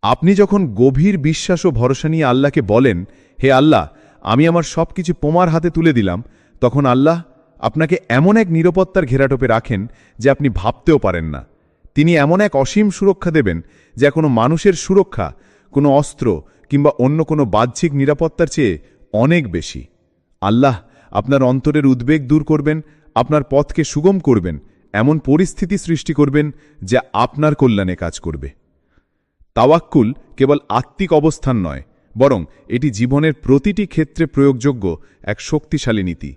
আপনি যখন গভীর বিশ্বাস ও ভরসা নিয়ে আল্লাহকে বলেন, হে আল্লাহ, আমি আমার সব কিছু তোমার হাতে তুলে দিলাম, তখন আল্লাহ আপনাকে এমন এক নিরাপত্তার ঘেরাটোপে রাখেন যে আপনি ভাবতেও পারেন না। তিনি এমন এক অসীম সুরক্ষা দেবেন যা কোনো মানুষের সুরক্ষা, কোনো অস্ত্র কিংবা অন্য কোনো বাহ্যিক নিরাপত্তার চেয়ে অনেক বেশি। আল্লাহ আপনার অন্তরের উদ্বেগ দূর করবেন, আপনার পথকে সুগম করবেন, এমন পরিস্থিতি সৃষ্টি করবেন যা আপনার কল্যাণে কাজ করবে। তাওয়াক্কুল কেবল আত্মিক অবস্থান নয়, বরং এটি জীবনের প্রতিটি ক্ষেত্রে প্রয়োগযোগ্য এক শক্তিশালী নীতি।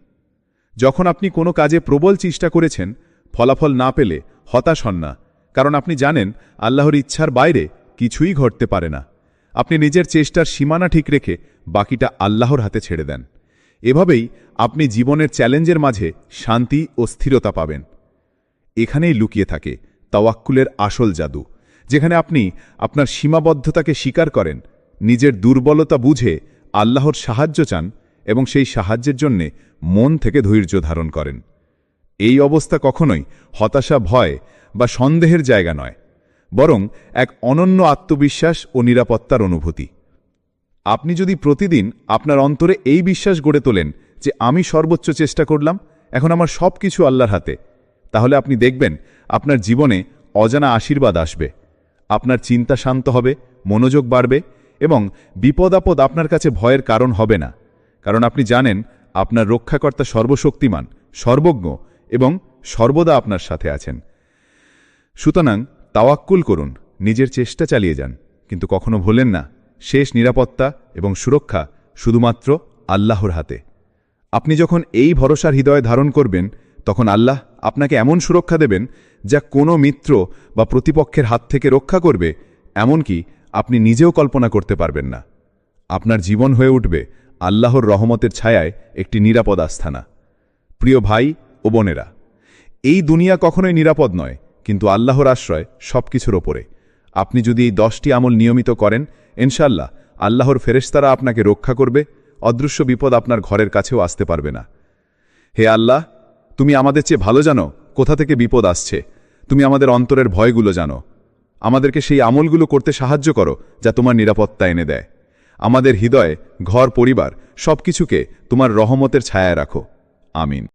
যখন আপনি কোনো কাজে প্রবল চেষ্টা করেছেন, ফলাফল না পেলে হতাশ হন না, কারণ আপনি জানেন আল্লাহর ইচ্ছার বাইরে কিছুই ঘটতে পারে না। আপনি নিজের চেষ্টার সীমানা ঠিক রেখে বাকিটা আল্লাহর হাতে ছেড়ে দেন। এভাবেই আপনি জীবনের চ্যালেঞ্জের মাঝে শান্তি ও স্থিরতা পাবেন। এখানেই লুকিয়ে থাকে তাওয়াক্কুলের আসল জাদু, যেখানে আপনি আপনার সীমাবদ্ধতাকে স্বীকার করেন, নিজের দুর্বলতা বুঝে আল্লাহর সাহায্য চান এবং সেই সাহায্যের জন্যে মন থেকে ধৈর্য ধারণ করেন। এই অবস্থা কখনোই হতাশা, ভয় বা সন্দেহের জায়গা নয়, বরং এক অনন্য আত্মবিশ্বাস ও নিরাপত্তার অনুভূতি। আপনি যদি প্রতিদিন আপনার অন্তরে এই বিশ্বাস গড়ে তোলেন যে আমি সর্বোচ্চ চেষ্টা করলাম, এখন আমার সব কিছু আল্লাহর হাতে, তাহলে আপনি দেখবেন আপনার জীবনে অজানা আশীর্বাদ আসবে। আপনার চিন্তা শান্ত হবে, মনোযোগ বাড়বে এবং বিপদ আপদ আপনার কাছে ভয়ের কারণ হবে না, কারণ আপনি জানেন আপনার রক্ষাকর্তা সর্বশক্তিমান, সর্বজ্ঞ এবং সর্বদা আপনার সাথে আছেন। সুতরাং তাওয়াক্কুল করুন, নিজের চেষ্টা চালিয়ে যান, কিন্তু কখনো ভুলেন না শেষ নিরাপত্তা এবং সুরক্ষা শুধুমাত্র আল্লাহর হাতে। আপনি যখন এই ভরসার হৃদয় ধারণ করবেন, তখন আল্লাহ আপনাকে এমন সুরক্ষা দেবেন যা কোনো মিত্র বা প্রতিপক্ষের হাত থেকে রক্ষা করবে, এমনকি আপনি নিজেও কল্পনা করতে পারবেন না। আপনার জীবন হয়ে উঠবে আল্লাহর রহমতের ছায়ায় একটি নিরাপদ আস্থানা। প্রিয় ভাই ও বোনেরা, এই দুনিয়া কখনোই নিরাপদ নয়, কিন্তু আল্লাহর আশ্রয় সবকিছুর ওপরে। আপনি যদি এই 10টি আমল নিয়মিত করেন, ইনশাআল্লাহ আল্লাহর ফেরেশতারা আপনাকে রক্ষা করবে, অদৃশ্য বিপদ আপনার ঘরের কাছেও আসতে পারবে না। হে আল্লাহ, তুমি আমাদের চেয়ে ভালো জানো কোথা থেকে বিপদ আসছে। তুমি আমাদের অন্তরের ভয়গুলো জানো। আমাদেরকে সেই আমলগুলো করতে সাহায্য করো যা তোমার নিরাপত্তা এনে দেয়। আমাদের হৃদয়ে, ঘর, পরিবার সবকিছুকে তোমার রহমতের ছায়ায় রাখো। আমিন।